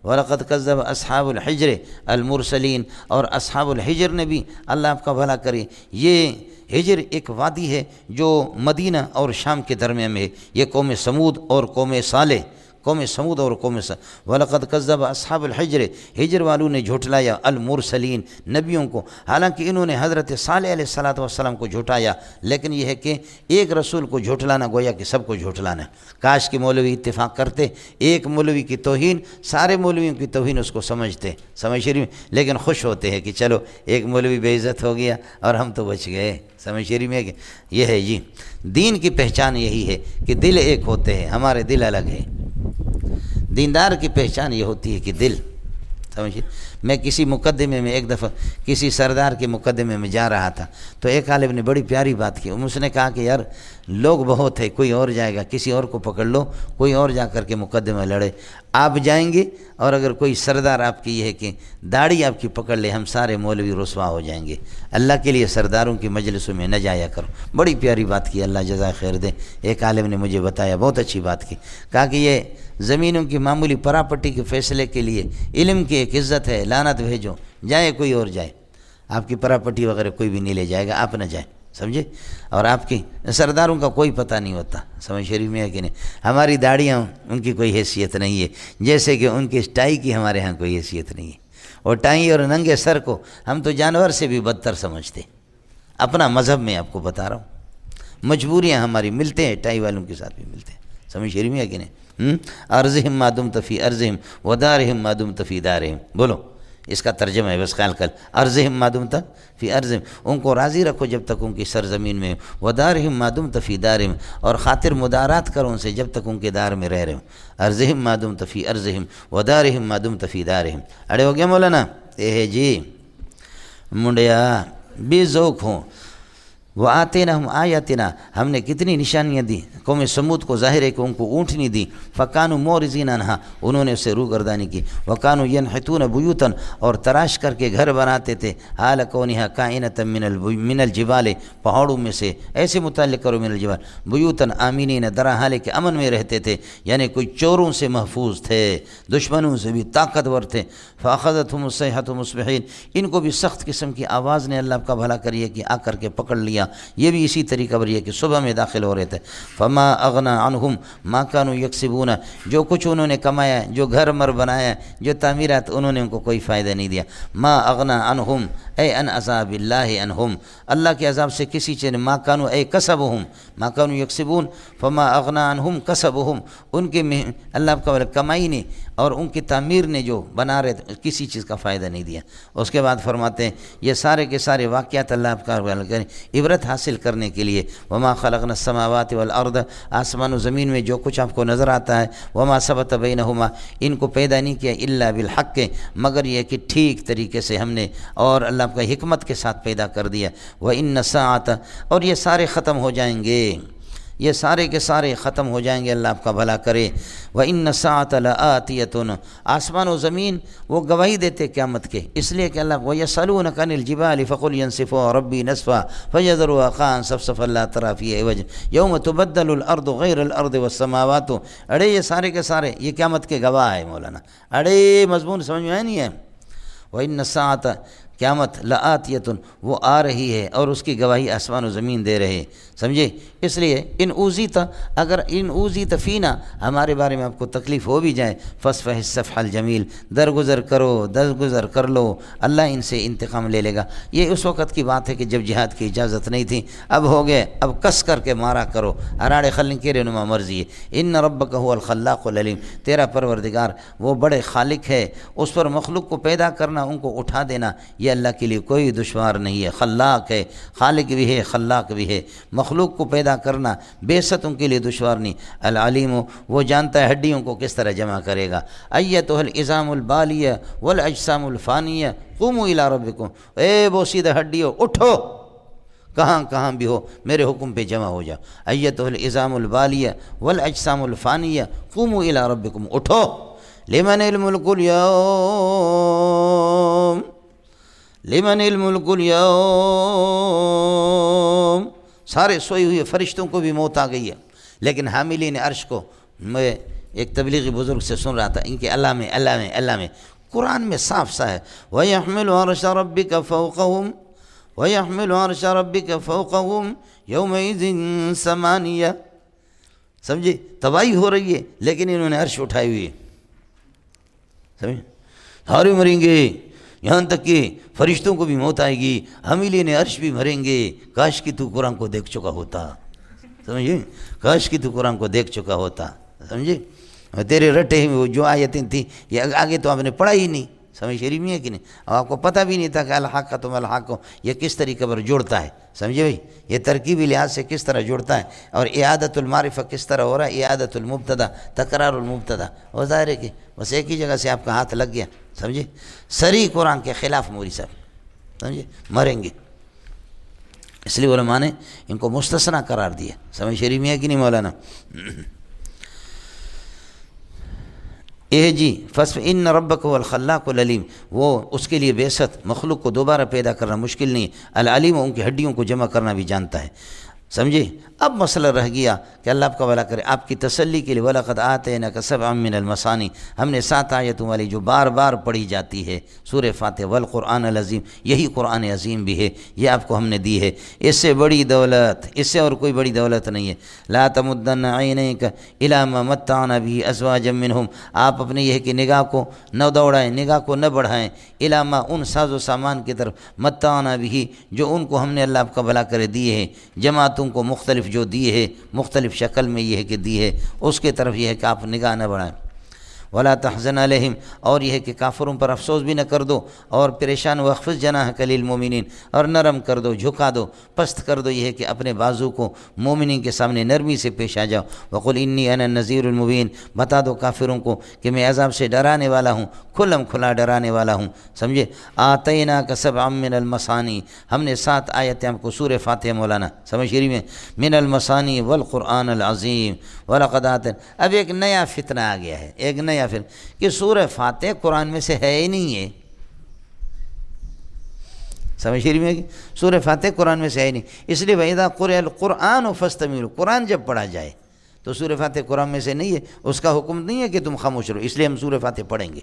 وَلَقَدْ كَذَّبَ أَصْحَابُ الْحِجْرِ الْمُرْسَلِينَ، اور اصحاب الحجر نے بھی، اللہ آپ کا بھلا کرے، یہ ہجر ایک وادی ہے جو مدینہ اور شام کے درمیان میں ہے، یہ قوم سمود اور قوم صالح، قوم سمود اور قوم وَلَقَدْ كَذَّبَ أَصْحَابُ الْحِجْرِ، ہجر والوں نے جھٹلایا المرسلین، نبیوں کو، حالانکہ انہوں نے حضرت صالح علیہ السلام کو جھٹایا، لیکن یہ ہے کہ ایک رسول کو جھٹلانا گویا کہ سب کو جھٹلانا ہے۔ کاش کہ مولوی اتفاق کرتے، ایک مولوی کی توہین سارے مولویوں کی توہین اس کو سمجھتے، سمجھ شریف، لیکن خوش ہوتے ہیں کہ چلو ایک مولوی بے عزت ہو گیا اور ہم تو بچ گئے، سمجھ شریف میں کہ یہ ہے جی دین کی پہچان یہی ہے کہ دل ایک ہوتے ہیں، ہمارے دل الگ ہیں۔ دیندار کی پہچان یہ ہوتی ہے کہ دل، سمجھیے، میں کسی مقدمے میں ایک دفعہ کسی سردار کے مقدمے میں جا رہا تھا، تو ایک عالم نے بڑی پیاری بات کی، اس نے کہا کہ یار لوگ بہت ہے، کوئی اور جائے گا، کسی اور کو پکڑ لو، کوئی اور جا کر کے مقدمہ لڑے، آپ جائیں گے، اور اگر کوئی سردار آپ کی یہ ہے کہ داڑھی آپ کی پکڑ لے، ہم سارے مولوی رسوا ہو جائیں گے، اللہ کے لیے سرداروں کی مجلسوں میں نہ جایا کرو۔ بڑی پیاری بات کی، اللہ جزائے خیر دے، ایک عالم نے مجھے بتایا، بہت اچھی بات کی، کہا کہ یہ زمینوں کی معمولی پراپرٹی کے فیصلے کے لیے علم کی ایک عزت ہے، لعنت بھیجو، جائے کوئی اور جائے، آپ کی پراپرٹی وغیرہ کوئی بھی نہیں لے جائے گا، آپ نہ جائیں، سمجھے، اور آپ کی سرداروں کا کوئی پتہ نہیں ہوتا، سمجھ شریف میں ہے کہ نہیں، ہماری داڑیاں ان کی کوئی حیثیت نہیں ہے، جیسے کہ ان کی ٹائی کی ہمارے ہاں کوئی حیثیت نہیں ہے، اور ٹائی اور ننگے سر کو ہم تو جانور سے بھی بدتر سمجھتے، اپنا مذہب میں آپ کو بتا رہا ہوں، مجبوریاں ہماری، ملتے ہیں ٹائی والوں کے ساتھ بھی ملتے ہیں، سمجھ شریف میں ہے کہ نہیں، ارضہم ما دمت فی ارضہم ودارہم ما دمت فی دارہم، بولو اس کا ترجمہ ہے، بس خیال کر، ارضہم ما دمت فی ارضہم، ان کو راضی رکھو جب تک ان کی سرزمین میں، ودارہم ما دمت فی دارہم، اور خاطر مدارات کرو ان سے جب تک ان کے دار میں رہ رہے ہو، ارضہم ما دمت فی ارضہم ودارہم ما دمت فی دارہم۔ اڑے ہو گیا مولانا، اے ہے جی منڈیا بے ذوق ہوں، وَآتَيْنَاهُمْ آیاتنا، ہم نے کتنی نشانیاں دی قوم سمود کو، ظاہر ہے کہ ان کو اونٹنی دی، فَكَانُوا مُعْرِضِينَ عَنْهَا، انہوں نے اسے روگردانی کی، وَكَانُوا يَنْحِتُونَ بُيُوتًا، اور تراش کر کے گھر بناتے تھے، حَالَ كَوْنِهَا كَائِنَةً مِّنَ الْجِبَالِ، پہاڑوں میں سے، ایسے متعلق کرو من الجبال، بُيُوتًا آمِنِينَ، در حال کہ امن میں رہتے تھے، یعنی کوئی چوروں سے محفوظ تھے، دشمنوں سے بھی طاقتور تھے، فَأَخَذَتْهُمُ الصَّيْحَةُ مُصْبِحِينَ، ان کو بھی سخت قسم کی آواز نے اللہ کا بھلا کریے کہ آ کر کے پکڑ لیا، یہ بھی اسی طریقہ پر یہ کہ صبح میں داخل ہو رہے تھے، فما اغنا عنہم ما كانوا یکسبون، جو کچھ انہوں نے کمایا، جو گھر مر بنایا، جو تعمیرات، انہوں نے ان کو کوئی فائدہ نہیں دیا، ما اغنا عنہم اے ان عذاب اللہ عنہم، اللہ کے عذاب سے کسی چیز، ما كانوا اے کسبہم، ما كانوا یکسبون، فما اغنا عنہم کسبہم، ان کے اللہ کا کمائی نے اور ان کی تعمیر نے جو بنا رہے تھے کسی چیز کا فائدہ نہیں دیا۔ اس کے بعد فرماتے ہیں یہ سارے کے سارے واقعات اللہ آپ کا کریں عبرت حاصل کرنے کے لیے، وما خلقنا السماوات والارض، آسمان و زمین میں جو کچھ آپ کو نظر آتا ہے، وما ثبت بینہما، ان کو پیدا نہیں کیا الا بالحق، مگر یہ کہ ٹھیک طریقے سے ہم نے اور اللہ آپ کا حکمت کے ساتھ پیدا کر دیا، وان الساعۃ، اور یہ سارے ختم ہو جائیں گے، یہ سارے کے سارے ختم ہو جائیں گے، اللہ آپ کا بھلا کرے، وَإِنَّ السَّاعَةَ لَآتِيَةٌ، آسمان و زمین وہ گواہی دیتے قیامت کے، اس لیے کہ اللہ وَيَسْأَلُونَكَ عَنِ الْجِبَالِ فَقُلْ يَنسِفُهَا رَبِّي نَسْفًا فَيَذَرُهَا قَاعًا صَفْصَفًا لَا تَرَىٰ فِيهَا عِوَجًا يَوْمَ تُبَدَّلُ الْأَرْضُ غَيْرَ الْأَرْضِ وَالسَّمَاوَاتُ، اڑے یہ سارے کے سارے یہ قیامت کے گواہ ہے مولانا، اڑے مضمون سمجھ میں نہیں ہے، وَإِنَّ السَّاعَةَ، قیامت لآتیۃ، وہ آ رہی ہے اور اس کی گواہی آسمان و زمین دے رہے، سمجھے، اس لیے ان اوذیت، اگر ان اوذیت فینا، ہمارے بارے میں آپ کو تکلیف ہو بھی جائے، فاصفح الصفح الجمیل، درگزر کرو، درگزر کر لو، اللہ ان سے انتقام لے لے گا۔ یہ اس وقت کی بات ہے کہ جب جہاد کی اجازت نہیں تھی، اب ہو گئے، اب کس کر کے مارا کرو، اراڑے خلن کے رنما مرضی ہے، ان ربک هو الخلاق العلیم، تیرا پروردگار وہ بڑے خالق ہے، اس پر مخلوق کو پیدا کرنا، ان کو اٹھا دینا، یہ اللہ کے لیے کوئی دشوار نہیں ہے، خلاق ہے، خالق بھی ہے، خلاق بھی ہے، مخلوق کو پیدا کرنا بے شک ان کے لیے دشوار نہیں، العلیم، وہ جانتا ہے ہڈیوں کو کس طرح جمع کرے گا، ایتھا العظام البالیہ والاجسام الفانیہ قوموا الی ربکم، اے بوسیدہ ہڈیوں اٹھو، کہاں کہاں بھی ہو میرے حکم پہ جمع ہو جاؤ، ایتھا العظام البالیہ والاجسام الفانیہ قوموا الی ربکم، اٹھو، لمن الملک اليوم، لمن الملک اليوم، سارے سوئے ہوئے فرشتوں کو بھی موت آ گئی ہے، لیکن حاملین عرش کو ایک تبلیغی بزرگ سے سن رہا تھا، ان کے اللہ میں اللہ میں اللہ میں، قرآن میں صاف سا ہے وَيَحْمِلُ عَرْشَ رَبِّكَ فَوْقَهُمْ وَيَحْمِلُ عَرْشَ رَبِّكَ فَوْقَهُمْ يَوْمَئِذٍ ثَمَانِيَةٌ، سمجھے؟ تباہی ہو رہی ہے لیکن انہوں نے عرش اٹھائی ہوئی ہے، سمجھے؟ سارے مریں گے، یہاں تک کہ فرشتوں کو بھی موت آئے گی، حاملین عرش بھی مریں گے، کاش کہ تو قرآن کو دیکھ چکا ہوتا، سمجھے؟ کاش کہ تو قرآن کو دیکھ چکا ہوتا، سمجھے؟ تیرے رٹے ہوئے وہ جو آیتیں تھیں یہ آگے تو آپ نے پڑھا ہی نہیں، سمجھ شریف میں ہے کہ نہیں، اور آپ کو پتہ بھی نہیں تھا کہ الحق کا تم الحق کو یہ کس طریقے پر جوڑتا ہے، سمجھے بھائی؟ یہ ترکیبی لحاظ سے کس طرح جوڑتا ہے، اور اعادۃ المعرفہ کس طرح ہو رہا ہے، اعادۃ المبتدا، تکرار المبتدا، اور ظاہر ہے کہ بس ایک ہی جگہ سے آپ کا ہاتھ لگ گیا، سمجھے؟ صریح قرآن کے خلاف موری صاحب، سمجھے؟ مریں گے، اس لیے علماء نے ان کو مستثنیٰ قرار دیا، سمجھ شریف میں ہے کہ نہیں مولانا؟ جی فَإِنَّ رَبَّكَ هُوَ الْخَلَّاقُ الْعَلِيمُ، وہ اس کے لیے بیست مخلوق کو دوبارہ پیدا کرنا مشکل نہیں، العلیم ان کی ہڈیوں کو جمع کرنا بھی جانتا ہے، سمجھے؟ اب مسئلہ رہ گیا کہ اللہ آپ کا بھلا کرے، آپ کی تسلی کے لیے وَلَقَدْ آتَيْنَاكَ سَبْعًا مِّنَ الْمَثَانِي، ہم نے 7 آیتوں والی جو بار بار پڑھی جاتی ہے سورہ فاتحہ، والقرآن العظیم، یہی قرآن عظیم بھی ہے، یہ آپ کو ہم نے دی ہے، اس سے بڑی دولت، اس سے اور کوئی بڑی دولت نہیں ہے، لا تمدن عینیک الی ما متعنا به ازواجا منہم، آپ اپنے یہ کہ نگاہ کو نہ دوڑائیں، نگاہ کو نہ بڑھائیں، الی ما ان ساز و سامان کی طرف متعنا به جو ان کو ہم نے اللہ آپ کا بھلا کرے دیے ہیں، جماعتوں کو مختلف جو دی ہے، مختلف شکل میں یہ ہے کہ دی ہے، اس کے طرف یہ ہے کہ آپ نگاہ نہ بڑھائیں، ولا تحزن علیہم، اور یہ ہے کہ کافروں پر افسوس بھی نہ کر دو، اور پریشان واخفض جناحک للمؤمنین، اور نرم کر دو، جھکا دو، پست کر دو، یہ ہے کہ اپنے بازو کو مومنین کے سامنے نرمی سے پیش آ جاؤ، وقل انی انا النذیر المبین، بتا دو کافروں کو کہ میں عذاب سے ڈرانے والا ہوں، کھلم کھلا ڈرانے والا ہوں، سمجھے؟ آتیناک سبعا من المثانی، ہم نے 7 آیتیں ہم کو سورہ فاتحہ مولانا سمجھ شریف میں، من المثانی والقرآن العظیم ولقد آتینا، اب ایک نیا فتنہ آ گیا ہے، ایک نیا پھر کہ سورہ فاتحہ قرآن میں سے ہے ہی نہیں ہے، سمجھ شریف میں کہ سورہ فاتحہ قرآن میں سے ہے ہی نہیں، اس لیے وَإِذَا قُرِئَ الْقُرْآنُ فَاسْتَمِعُوا، قرآن جب پڑھا جائے تو سورہ فاتحہ قرآن میں سے نہیں ہے، اس کا حکم نہیں ہے کہ تم خاموش رہو، اس لیے ہم سورہ فاتحہ پڑھیں گے،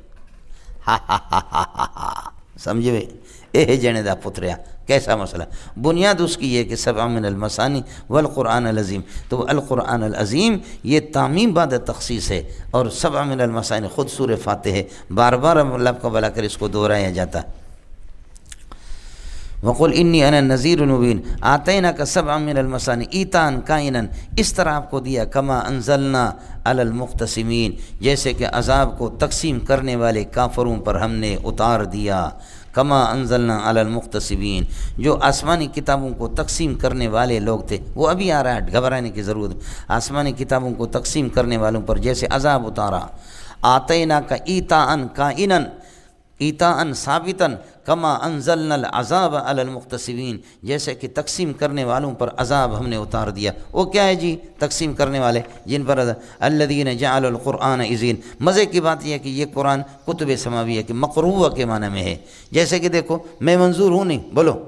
سمجھے بھائی؟ اے جنے دا پتریا، کیسا مسئلہ؟ بنیاد اس کی یہ کہ سبع من المثانی والقرآن العظیم، تو القرآن العظیم یہ تعمیم بعد تخصیص ہے، اور سبع من المثانی خود سورہ فاتحہ ہے، بار بار اللہ کا بھلا کر اس کو دہرایا جاتا ہے۔ وقل انی انا النذیر المبین آتیناک سبعا من المثانی ایتان کائنا، اس طرح آپ کو دیا کما انزلنا علی المقتسمین، جیسے کہ عذاب کو تقسیم کرنے والے کافروں پر ہم نے اتار دیا، کما انزلنا علی المقتسمین، جو آسمانی کتابوں کو تقسیم کرنے والے لوگ تھے، وہ ابھی آ رہا ہے، گھبرانے کی ضرورت، آسمانی کتابوں کو تقسیم کرنے والوں پر جیسے عذاب اتارا، آتیناک ایتان کائنا، ایتاءً ثابتاً کما انزلنا العذاب علی المقتسمین، جیسے کہ تقسیم کرنے والوں پر عذاب ہم نے اتار دیا، وہ کیا ہے جی تقسیم کرنے والے جن پر الذین جعلوا القرآن عضین، مزے کی بات یہ ہے کہ یہ قرآن کتب سماویہ کے مقروءہ کے معنی میں ہے، جیسے کہ دیکھو میں منظور ہوں نہیں، بولو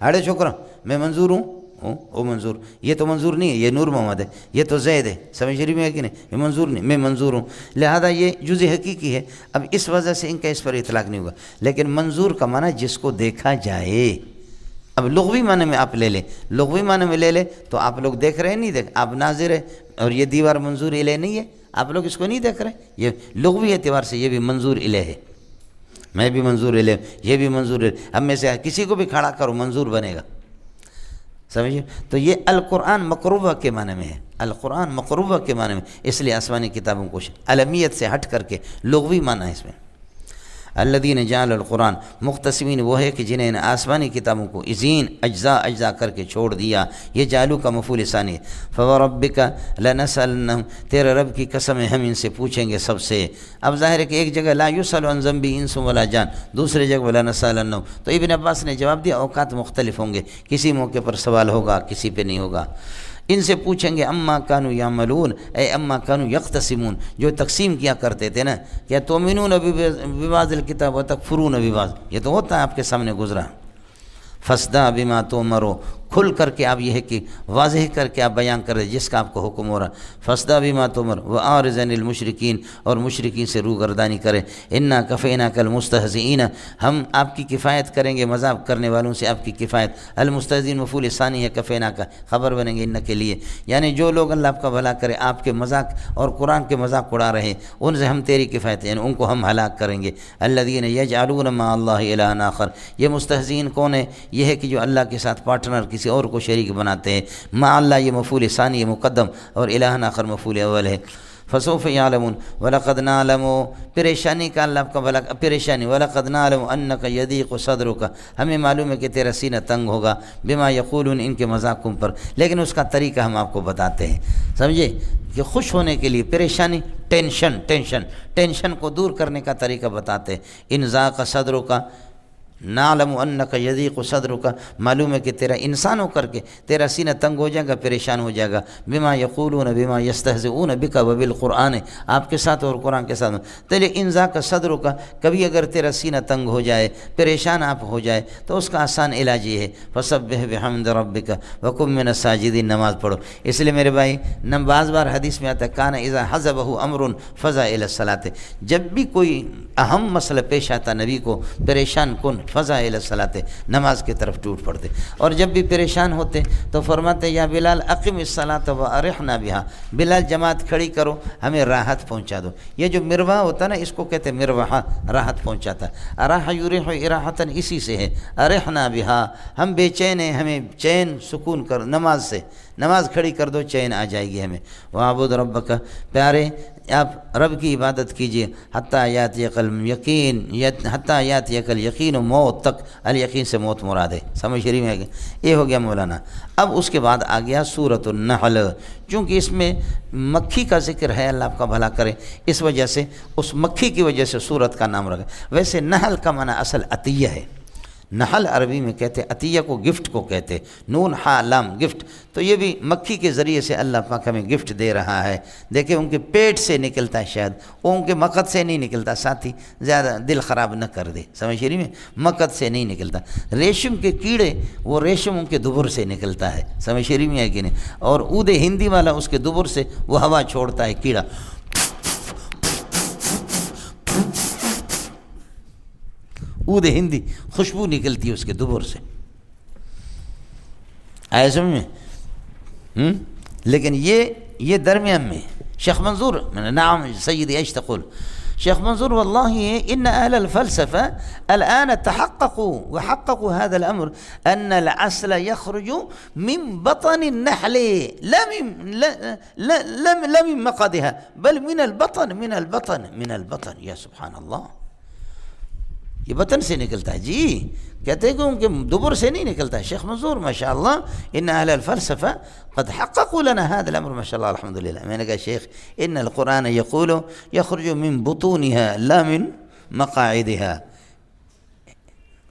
ہاڑے چھوکرا میں منظور ہوں، وہ منظور، یہ تو منظور نہیں ہے، یہ نور محمد ہے، یہ تو زید ہے، سمجھ رہی میں ہے کہ نہیں، یہ منظور نہیں، میں منظور ہوں، لہذا یہ جز حقیقی ہے، اب اس وجہ سے ان کا اس پر اطلاق نہیں ہوگا، لیکن منظور کا معنی جس کو دیکھا جائے، اب لغوی معنی میں آپ لے لیں، لغوی معنی میں لے لیں تو آپ لوگ دیکھ رہے ہیں نہیں دیکھ، آپ ناظر ہے، اور یہ دیوار منظور الیہ نہیں ہے، آپ لوگ اس کو نہیں دیکھ رہے، یہ لغوی اعتبار سے یہ بھی منظور الیہ ہے، میں بھی منظور الیہ، یہ بھی منظور الیہ، ہم میں سے کسی کو بھی کھڑا کرو منظور بنے گا، سمجھے؟ تو یہ القرآن مقروبہ کے معنی میں ہے، القرآن مقروبہ کے معنی میں، اس لیے آسمانی کتابوں کو علمیت سے ہٹ کر کے لغوی معنی ہے اس میں۔ الذین جعلوا القرآن مقتسمین، وہ ہے کہ جنہیں آسمانی کتابوں کو عظیم اجزاء کر کے چھوڑ دیا، یہ جعلوا کا مفعول ثانی ہے۔ فوربک لنسألنہم، تیرے رب کی قسم ہے ہم ان سے پوچھیں گے سب سے۔ اب ظاہر ہے کہ ایک جگہ لا یسأل عن ذنب انس ولا جان، دوسری جگہ لنسألنہم، تو ابن عباس نے جواب دیا اوقات مختلف ہوں گے، کسی موقع پر سوال ہوگا کسی پہ نہیں ہوگا۔ ان سے پوچھیں گے اما کانوا یعملون، اے اما کانوا یقتسمون، جو تقسیم کیا کرتے تھے نا، کیا تؤمنون ببعض الکتاب وتکفرون ببعض، یہ تو ہوتا ہے آپ کے سامنے گزرا۔ فاصدع بما تؤمر، کھل کر کے آپ یہ ہے کہ واضح کر کے آپ بیان کر رہے جس کا آپ کو حکم ہو رہا. فاصدع بما تؤمر وأعرض عن المشرکین، اور مشرکین سے روگردانی کرے. انا کفیناک المستہزئین، ہم آپ کی کفایت کریں گے مذاق کرنے والوں سے آپ کی کفایت. المستہزئین مفعول ثانی ہے کفینا کا، خبر بنیں گے ان کے لیے، یعنی جو لوگ اللہ آپ کا بھلا کرے آپ کے مذاق اور قرآن کے مذاق اڑا رہے ہیں ان سے ہم تیری کفایت، یعنی ان کو ہم ہلاک کریں گے. الذین یجعلون مع اللہ الہا آخر، یہ مستہزئین کون ہے؟ یہ ہے کہ جو اللہ کے ساتھ پارٹنر کسی اور کو شریک بناتے ہیں. مع اللہ یہ مفعول ثانی ہے مقدم، اور الہا آخر مفعول اول ہے. فسوف یعلمون ولقد نعلم، پریشانی کا اللہ کا بھلا، پریشانی. ولقد نعلم انک یضیق صدرک، ہمیں معلوم ہے کہ تیرا سینہ تنگ ہوگا. بما یقولون، ان کے مذاقوں پر، لیکن اس کا طریقہ ہم آپ کو بتاتے ہیں، سمجھے؟ کہ خوش ہونے کے لیے پریشانی، ٹینشن کو دور کرنے کا طریقہ بتاتے ہیں. ان ضاق صدرک، نعلم انک یضیق صدرک، معلوم ہے کہ تیرا انسان ہو کر کے تیرا سینہ تنگ ہو جائے گا، پریشان ہو جائے گا. بما یقولون بما یستہزئون بک وبالقرآن، آپ کے ساتھ اور قرآن کے ساتھ. تیرے ان ضاق صدرک، کبھی اگر تیرا سینہ تنگ ہو جائے، پریشان آپ ہو جائے، تو اس کا آسان علاج یہ ہے فسبح بحمد ربک وکن من الساجدین، نماز پڑھو. اس لیے میرے بھائی بعض بار حدیث میں آتا ہے کان اذا حزبہ امر فزع الی الصلاۃ، جب بھی کوئی اہم مسئلہ پیش آتا نبی کو پریشان کن فزع الی الصلاۃ، نماز کی طرف ٹوٹ پڑتے. اور جب بھی پریشان ہوتے تو فرماتے یا بلال اقم الصلاۃ وارحنا بها، بلال جماعت کھڑی کرو ہمیں راحت پہنچا دو. یہ جو مروا ہوتا نا اس کو کہتے ہیں مروحہ، راحت پہنچاتا. اراح یریح اراحتاً، اسی سے ہے. ارحنا بها، ہم بے چین ہیں، ہمیں چین سکون کر، نماز سے، نماز کھڑی کر دو چین آ جائے گی ہمیں. وعبد ربک، پیارے آپ رب کی عبادت کیجئے. حتیٰ یاتیک الیقین، حتیٰ یاتیک الیقین، موت تک. الیقین سے موت مراد ہے، سمجھ رہی میں؟ یہ ہو گیا مولانا. اب اس کے بعد آ گیا سورۃ النحل. چونکہ اس میں مکھی کا ذکر ہے، اللہ آپ کا بھلا کرے، اس وجہ سے اس مکھی کی وجہ سے سورت کا نام رکھا. ویسے نحل کا معنی اصل عطیہ ہے. نحل عربی میں کہتے عطیہ کو، گفٹ کو کہتے، نون ہا لام گفٹ. تو یہ بھی مکھی کے ذریعے سے اللہ پاک ہمیں گفٹ دے رہا ہے. دیکھیں ان کے پیٹ سے نکلتا ہے، شاید وہ ان کے مقد سے نہیں نکلتا. ساتھی زیادہ دل خراب نہ کر دے، سمجھ رہی میں؟ مقد سے نہیں نکلتا. ریشم کے کیڑے، وہ ریشم ان کے دبر سے نکلتا ہے، سمجھ رہی میں ہے کہ نہیں؟ اور عود ہندی والا اس کے دبر سے وہ ہوا چھوڑتا ہے کیڑا، عود ہندی، خوشبو نکلتی ہے اس کے دبر سے. آئے سمجھ میں؟ لیکن یہ درمیان میں شیخ منظور، نعم سیدی ایش تقول شیخ منظور والله ان اهل الفلسفه الان تحققوا وحققوا هذا الامر ان العسل يخرج من بطن النحل لا من مقدها بل من البطن. یا سبحان اللہ، یہ بطن سے نکلتا ہے. جی کہتے ہیں کہ ان کے دبر سے نہیں نکلتا ہے. شیخ منظور ماشاء اللہ ان اہل الفلسفہ قد حققوا لنا هذا الامر ماشاء اللہ الحمدللہ. میں نے کہا شیخ ان القرآن یقول یخرج من بطونها لا من مقاعدها،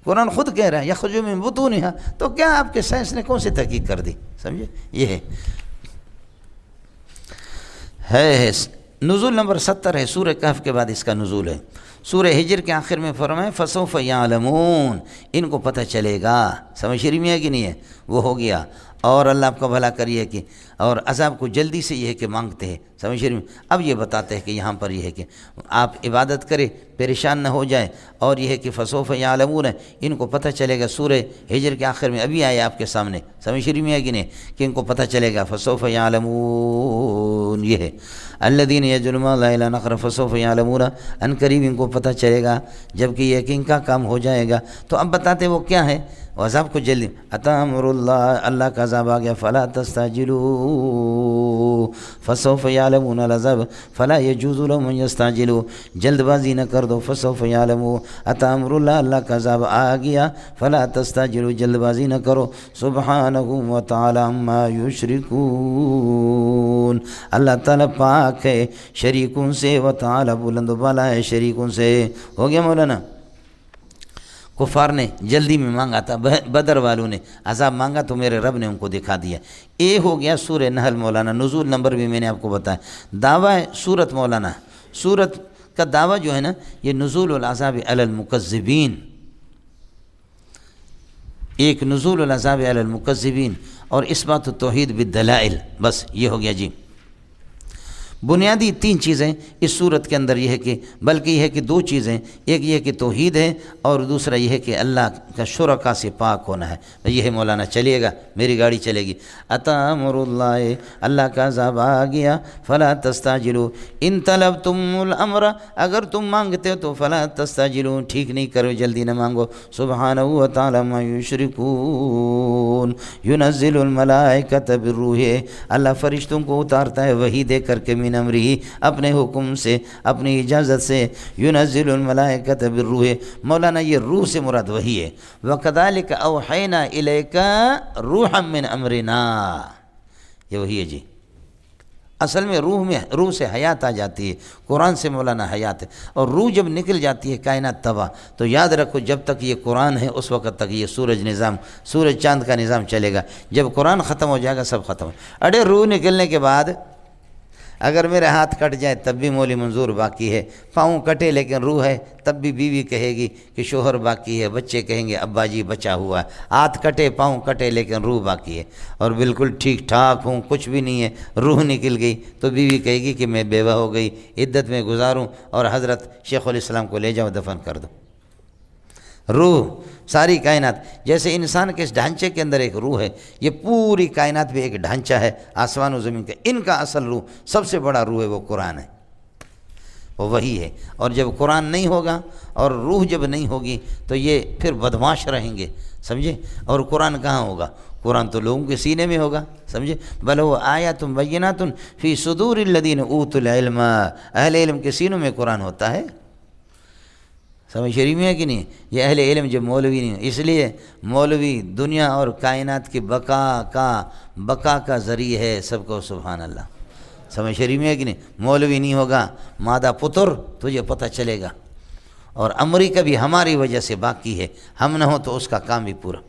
قرآن خود کہہ رہا ہے یخرج من بطونها، تو کیا آپ کے سائنس نے کون سی تحقیق کر دی؟ سمجھے؟ یہ ہے نزول نمبر 70 ہے. سورہ کہف کے بعد اس کا نزول ہے. سورہ ہجر کے آخر میں فرمائے فسوف یعلمون، ان کو پتہ چلے گا. سمجھ رہی میں کہ نہیں ہے؟ وہ ہو گیا. اور اللہ آپ کا بھلا کریے کہ اور عذاب کو جلدی سے یہ ہے کہ مانگتے ہیں. سمجھ رہی میں؟ اب یہ بتاتے ہیں کہ یہاں پر یہ ہے کہ آپ عبادت کریں، پریشان نہ ہو جائیں. اور یہ ہے کہ فسوف یعلمون، ان کو پتہ چلے گا. سورہ ہجر کے آخر میں ابھی آیا آپ کے سامنے، سمجھ رہی میں کہ نہیں؟ کہ ان کو پتہ چلے گا. فسوف یعلمون یہ ہے. الذین یجعلون لا الہ الا فسوف یعلمون، ان قریب ان کو پتہ چلے گا جب کہ یقین کا کام ہو جائے گا. تو اب بتاتے وہ کیا ہے؟ عذاب کو جلدی. اتی امر اللہ، اللہ کا عذاب آ گیا. فلا تستعجلوا فسوف یعلمون العذاب فلا یجوز لهم ان یستعجلوا، جلد بازی نہ کر دو. فسوف یعلمون، اتی امر اللہ، اللہ کا عذاب آ گیا. فلا تستعجلوا، جلد بازی نہ کرو. سبحانہ وتعالی عما یشرکون، اللہ تعالیٰ پاک ہے شریکوں سے. وتعالی بلند و بالا ہے شریکوں سے. ہو گیا مولانا؟ کفار نے جلدی میں مانگا تھا، بدر والوں نے عذاب مانگا تو میرے رب نے ان کو دکھا دیا. یہ ہو گیا سورہ نحل مولانا. نزول نمبر بھی میں نے آپ کو بتایا. دعویٰ سورت مولانا، سورت کا دعویٰ جو ہے نا، یہ نزول العذاب علی المکذبین. ایک نزول العذاب علی المکذبین اور اثبات التوحید بالدلائل، بس یہ ہو گیا جی۔ بنیادی 3 چیزیں اس صورت کے اندر یہ ہے کہ، بلکہ یہ ہے کہ 2 چیزیں، ایک یہ کہ توحید ہے اور دوسرا یہ ہے کہ اللہ کا شرکا سے پاک ہونا ہے۔ یہ ہے مولانا چلیے گا، میری گاڑی چلے گی۔ اتامر اللہ، اللہ کا عذاب آ گیا، فلا تستعجلوا ان طلبتم الامر، اگر تم مانگتے ہو تو فلا تستعجلوا، ٹھیک نہیں کرو، جلدی نہ مانگو۔ سبحانہ و تعالی ما یشرکون، ینزل الملائکۃ بالروح، اللہ فرشتوں کو اتارتا ہے وحی دے کر کے، من امرہ، اپنے حکم سے، اپنی اجازت سے، ینزل الملائکۃ بالروح، مولانا یہ روح سے مراد وحی ہے۔ وکذالک اوحینا الیک روحا من امرنا، یہ وحی ہے جی۔ اصل میں روح سے حیات آ جاتی ہے، قرآن سے مولانا حیات ہے، اور روح جب نکل جاتی ہے کائنات تباہ۔ تو یاد رکھو جب تک یہ قرآن ہے اس وقت تک یہ سورج چاند کا نظام چلے گا، جب قرآن ختم ہو جائے گا سب ختم ہے۔ اڑے روح نکلنے کے بعد اگر میرے ہاتھ کٹ جائے تب بھی مولی منظور باقی ہے، پاؤں کٹے لیکن روح ہے، تب بھی بیوی کہے گی کہ شوہر باقی ہے، بچے کہیں گے ابا جی بچا ہوا ہے۔ ہاتھ کٹے پاؤں کٹے لیکن روح باقی ہے، اور بالکل ٹھیک ٹھاک ہوں، کچھ بھی نہیں ہے، روح نکل گئی تو بیوی کہے گی کہ میں بیوہ ہو گئی، عدت میں گزاروں، اور حضرت شیخ الاسلام کو لے جاؤ دفن کر دو۔ روح ساری کائنات، جیسے انسان کے اس ڈھانچے کے اندر ایک روح ہے، یہ پوری کائنات بھی ایک ڈھانچہ ہے، آسمان و زمین کا، ان کا اصل روح، سب سے بڑا روح ہے وہ قرآن ہے، وہ وہی ہے۔ اور جب قرآن نہیں ہوگا اور روح جب نہیں ہوگی تو یہ پھر بدمعاش رہیں گے، سمجھے؟ اور قرآن کہاں ہوگا؟ قرآن تو لوگوں کے سینے میں ہوگا، سمجھے؟ بل وہ آیات بینات فی صدور الذین اوتوا العلم، اہل علم کے سینوں میں قرآن ہوتا ہے، سمجھ شریف میں ہے کہ نہیں؟ یہ اہل علم جو مولوی نہیں، اس لیے مولوی دنیا اور کائنات کی بقا کا ذریعہ ہے، سب کو سبحان اللہ، سمجھ شریف میں ہے کہ نہیں؟ مولوی نہیں ہوگا مادہ پتر، تجھے پتہ چلے گا، اور امریکہ بھی ہماری وجہ سے باقی ہے، ہم نہ ہو تو اس کا کام بھی پورا،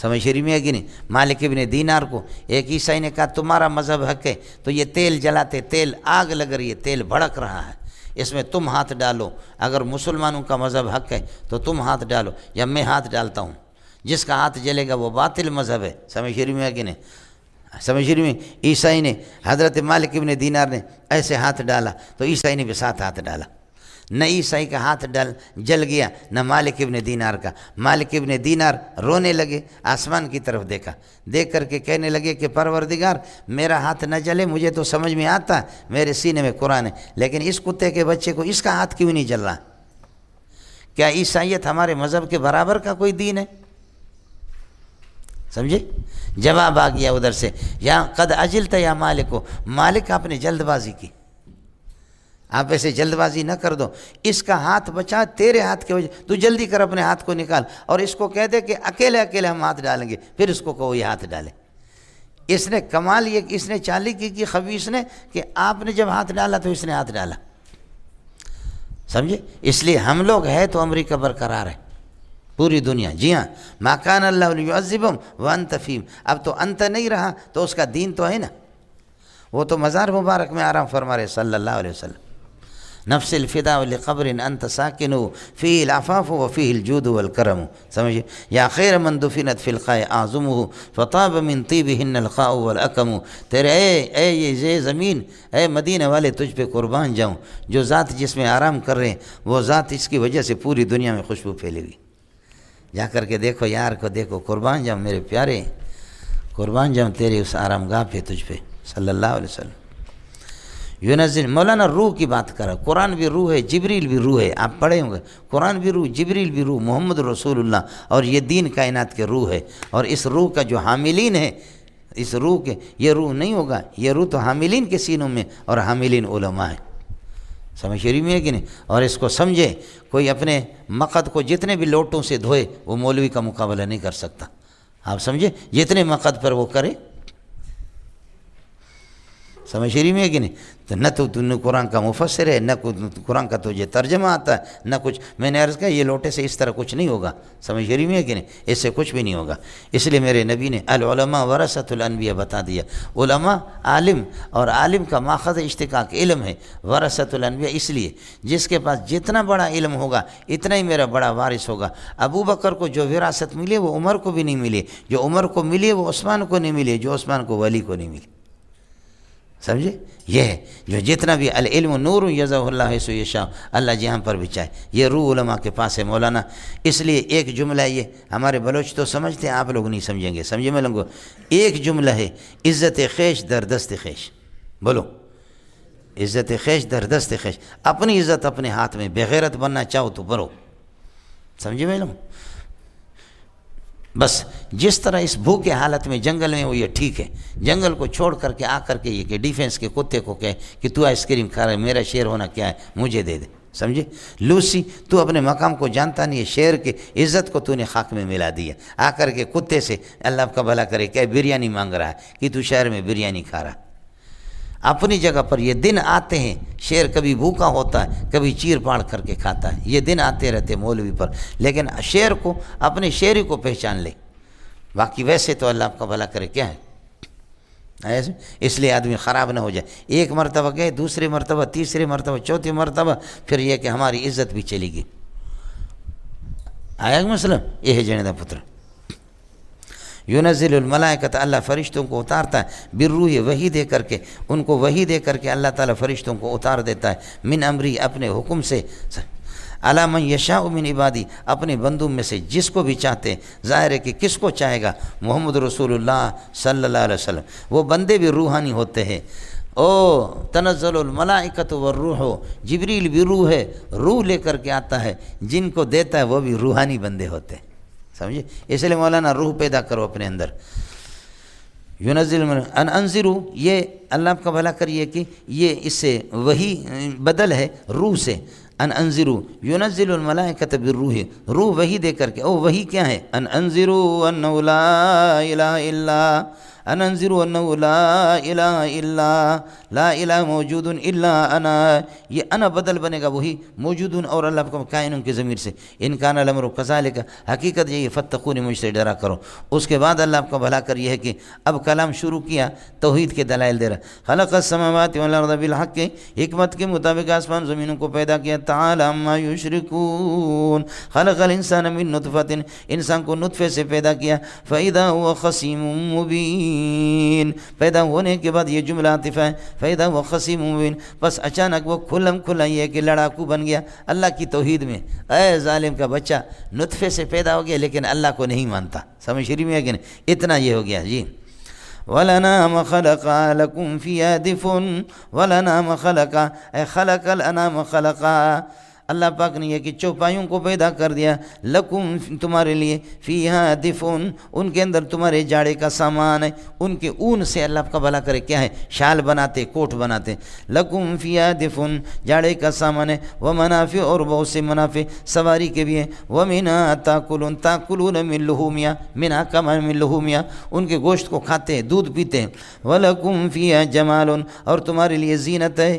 سمجھ شریف میں ہے کہ نہیں؟ مالک ابن دینار کو ایک عیسائی نے کہا تمہارا مذہب حق ہے تو یہ تیل جلاتے، تیل آگ لگ رہی ہے، تیل بھڑک رہا ہے، اس میں تم ہاتھ ڈالو، اگر مسلمانوں کا مذہب حق ہے تو تم ہاتھ ڈالو یا میں ہاتھ ڈالتا ہوں، جس کا ہاتھ جلے گا وہ باطل مذہب ہے، سمجھ شریف میں ہے کہ نہیں؟ سمجھ شریف میں؟ عیسائی نے، حضرت مالک ابن دینار نے ایسے ہاتھ ڈالا تو عیسائی نے بھی ساتھ ہاتھ ڈالا، نہ عیسائی کا ہاتھ جل گیا نہ مالک ابن دینار کا۔ مالک ابن دینار رونے لگے، آسمان کی طرف دیکھا، دیکھ کر کے کہنے لگے کہ پروردگار میرا ہاتھ نہ جلے، مجھے تو سمجھ میں آتا میرے سینے میں قرآن ہے، لیکن اس کتے کے بچے کو اس کا ہاتھ کیوں نہیں جل رہا؟ کیا عیسائیت ہمارے مذہب کے برابر کا کوئی دین ہے؟ سمجھے؟ جواب آ گیا ادھر سے، یا قد اجلت یا مالک کو، مالک آپ نے جلد بازی کی، آپ ایسے جلد بازی نہ کر دو، اس کا ہاتھ بچا تیرے ہاتھ کی وجہ، تو جلدی کر اپنے ہاتھ کو نکال، اور اس کو کہہ دے کہ اکیلے اکیلے ہم ہاتھ ڈالیں گے، پھر اس کو کہو یہ ہاتھ ڈالے۔ اس نے کمال یہ، اس نے چالی کی خبیث نے، کہ آپ نے جب ہاتھ ڈالا تو اس نے ہاتھ ڈالا، سمجھے؟ اس لیے ہم لوگ ہے تو امریکہ برقرار ہے، پوری دنیا، جی ہاں، ما کان اللہ لیعذبہم وانت فیہم، اب تو انت نہیں رہا تو اس کا دین تو ہے نا، وہ تو مزار مبارک میں آرام فرما رہے صلی اللہ علیہ وسلم۔ نفس الفداء لقبر انت ساکن فیہ العفاف وفیہ الجود والکرم، سمجھے؟ یا خیر من دفنت فی القاء اعظمہ فطاب من طیبہن القاء والاکم، تیرے اے یہ زمین، اے مدینہ والے تجھ پہ قربان جاؤں، جو ذات جس میں آرام کر رہے ہیں وہ ذات اس کی وجہ سے پوری دنیا میں خوشبو پھیلے گی، جا کر کے دیکھو یار کو، دیکھو، قربان جاؤں میرے پیارے، قربان جاؤں تیرے اس آرام گاہ پہ تجھ پہ صلی اللہ علیہ وسلم۔ ینزل، مولانا روح کی بات کر رہا، قرآن بھی روح ہے، جبریل بھی روح ہے، آپ پڑھے ہوں گے، قرآن بھی روح، جبریل بھی روح، محمد رسول اللہ، اور یہ دین کائنات کے روح ہے، اور اس روح کا جو حاملین ہے، اس روح کے، یہ روح نہیں ہوگا، یہ روح تو حاملین کے سینوں میں، اور حاملین علماء ہیں، سمجھ شریف میں ہے کہ نہیں؟ اور اس کو سمجھے، کوئی اپنے مقد کو جتنے بھی لوٹوں سے دھوئے وہ مولوی کا مقابلہ نہیں کر سکتا، آپ سمجھے؟ جتنے مقد پر وہ کرے، سمجھ رہی میں ہے کہ نہیں؟ تو نہ تو قرآن کا مفسر ہے، نہ قرآن کا تجھے ترجمہ آتا ہے، نہ کچھ. میں نے عرض کیا یہ لوٹے سے اس طرح کچھ نہیں ہوگا. سمجھ رہی میں ہے کہ نہیں؟ اس سے کچھ بھی نہیں ہوگا. اس لیے میرے نبی نے العلماء ورثۃ الانبیاء بتا دیا. علماء عالم، اور عالم کا ماخذ اشتقاق علم ہے. ورثۃ الانبیاء اس لیے جس کے پاس جتنا بڑا علم ہوگا اتنا ہی میرا بڑا وارث ہوگا. ابو بکر کو جو وراثت ملی وہ عمر کو بھی نہیں ملی، جو عمر کو ملی وہ عثمان کو نہیں ملی، جو عثمان کو ولی کو نہیں ملی. سمجھے؟ یہ ہے جو جتنا بھی العلم نور یضع اللہ حیث یشاء، اللہ جہاں پر بھی چاہے. یہ روح علماء کے پاس ہے مولانا. اس لیے ایک جملہ یہ ہمارے بلوچ تو سمجھتے ہیں، آپ لوگ نہیں سمجھیں گے. سمجھے میں لوگوں؟ ایک جملہ ہے، عزت خیش در دست خیش. بولو، عزت خیش در دست خیش. اپنی عزت اپنے ہاتھ میں. بغیرت بننا چاہو تو بنو. سمجھے میں لوگ؟ بس جس طرح اس بھوکے حالت میں جنگل میں وہ یہ ٹھیک ہے، جنگل کو چھوڑ کر کے آ کر کے یہ کہ ڈیفینس کے کتے کو کہے کہ تو آئس کریم کھا رہا ہے، میرا شیر ہونا کیا ہے، مجھے دے دے. سمجھے؟ لوسی تو اپنے مقام کو جانتا نہیں ہے، شیر کے عزت کو تو نے خاک میں ملا دیا. آ کر کے کتے سے اللہ آپ کا بھلا کرے کہ بریانی مانگ رہا ہے کہ تو شہر میں بریانی کھا رہا ہے. اپنی جگہ پر یہ دن آتے ہیں، شیر کبھی بھوکا ہوتا ہے، کبھی چیر پاڑ کر کے کھاتا ہے. یہ دن آتے رہتے مولوی پر، لیکن شیر کو اپنے شیری کو پہچان لے. باقی ویسے تو اللہ آپ کا بھلا کرے کیا ہے. اس لیے آدمی خراب نہ ہو جائے. ایک مرتبہ گئے، دوسری مرتبہ، تیسری مرتبہ، چوتھی مرتبہ، پھر یہ کہ ہماری عزت بھی چلی گئی. آیا مسئلہ؟ یہ ہے جنیدہ پتر. ينزل الملائکۃ، اللہ فرشتوں کو اتارتا ہے، بالروح وحی دے کر کے، ان کو وحی دے کر کے اللہ تعالیٰ فرشتوں کو اتار دیتا ہے، من امری، اپنے حکم سے، علی من یشاء من عبادی، اپنے بندوں میں سے جس کو بھی چاہتے ہیں. ظاہر ہے کہ کس کو چاہے گا؟ محمد رسول اللہ صلی اللہ علیہ وسلم. وہ بندے بھی روحانی ہوتے ہیں. او تنزل الملائکۃ والروح، جبریل بھی روح ہے، روح لے کر کے آتا ہے. جن کو دیتا ہے وہ بھی روحانی بندے ہوتے ہیں. سمجھے؟ اس لیے مولانا روح پیدا کرو اپنے اندر. ينزل ان انذروا، یہ اللہ آپ کا بھلا کریے کہ یہ اس سے وہی بدل ہے روح سے. ان انذروا ينزل الملائکۃ بالروح، روح وہی دے کر کے. او وہی کیا ہے؟ ان انذروا انہ لا الہ الا، ان انذروا انہ لا الہ الا، لا الہ موجود الا انا. یہ انا بدل بنے گا وہی موجود اور اللہ کو کائنوں کے ضمیر سے. ان کان الامر کذالک، حقیقت یہی فتقونی، مجھ سے ڈرا کرو. اس کے بعد اللہ آپ کا بھلا کر یہ ہے کہ اب کلام شروع کیا، توحید کے دلائل دے رہا. خلق السماوات والارض بالحق، حکمت کے مطابق آسمان زمینوں کو پیدا کیا. تعالی عما یشرکون، خلق الانسان من نطفۃ، انسان کو نطفے سے پیدا کیا. فاذا هو خصیم مبین، پیدا ہونے کے بعد یہ جملہ عاطفہ ہے، فاذا هو خصیم مبین، بس اچانک وہ کھلم کھلا یہ کہ لڑاکو بن گیا اللہ کی توحید میں. اے ظالم کا بچہ، نطفے سے پیدا ہو گیا لیکن اللہ کو نہیں مانتا. سمجھ رہی میں کہ نہیں؟ اتنا یہ ہو گیا. جی وَالْأَنْعَامَ خَلَقَهَا لَكُمْ فِيهَا دِفْءٌ، وَالْأَنْعَامَ خَلَقَهَا، اے خلق الانعام خلقا، اللہ پاک نے یہ کہ چوپایوں کو پیدا کر دیا. لکم، تمہارے لیے، فیہا دفن، ان کے اندر تمہارے جاڑے کا سامان ہے. ان کے اون سے اللہ آپ کا بھلا کرے کیا ہے؟ شال بناتے، کوٹ بناتے. لکم فیہا دفن، جاڑے کا سامان ہے. ومنافع، اور بہت سے منافع سواری کے بھی ہیں. ومنہا تاکلون، تاکلون من لحومہا، منہا کما من لحومہا، ان کے گوشت کو کھاتے ہیں، دودھ پیتے ہیں. ولکم فیہا جمال، اور تمہارے لیے زینت ہے،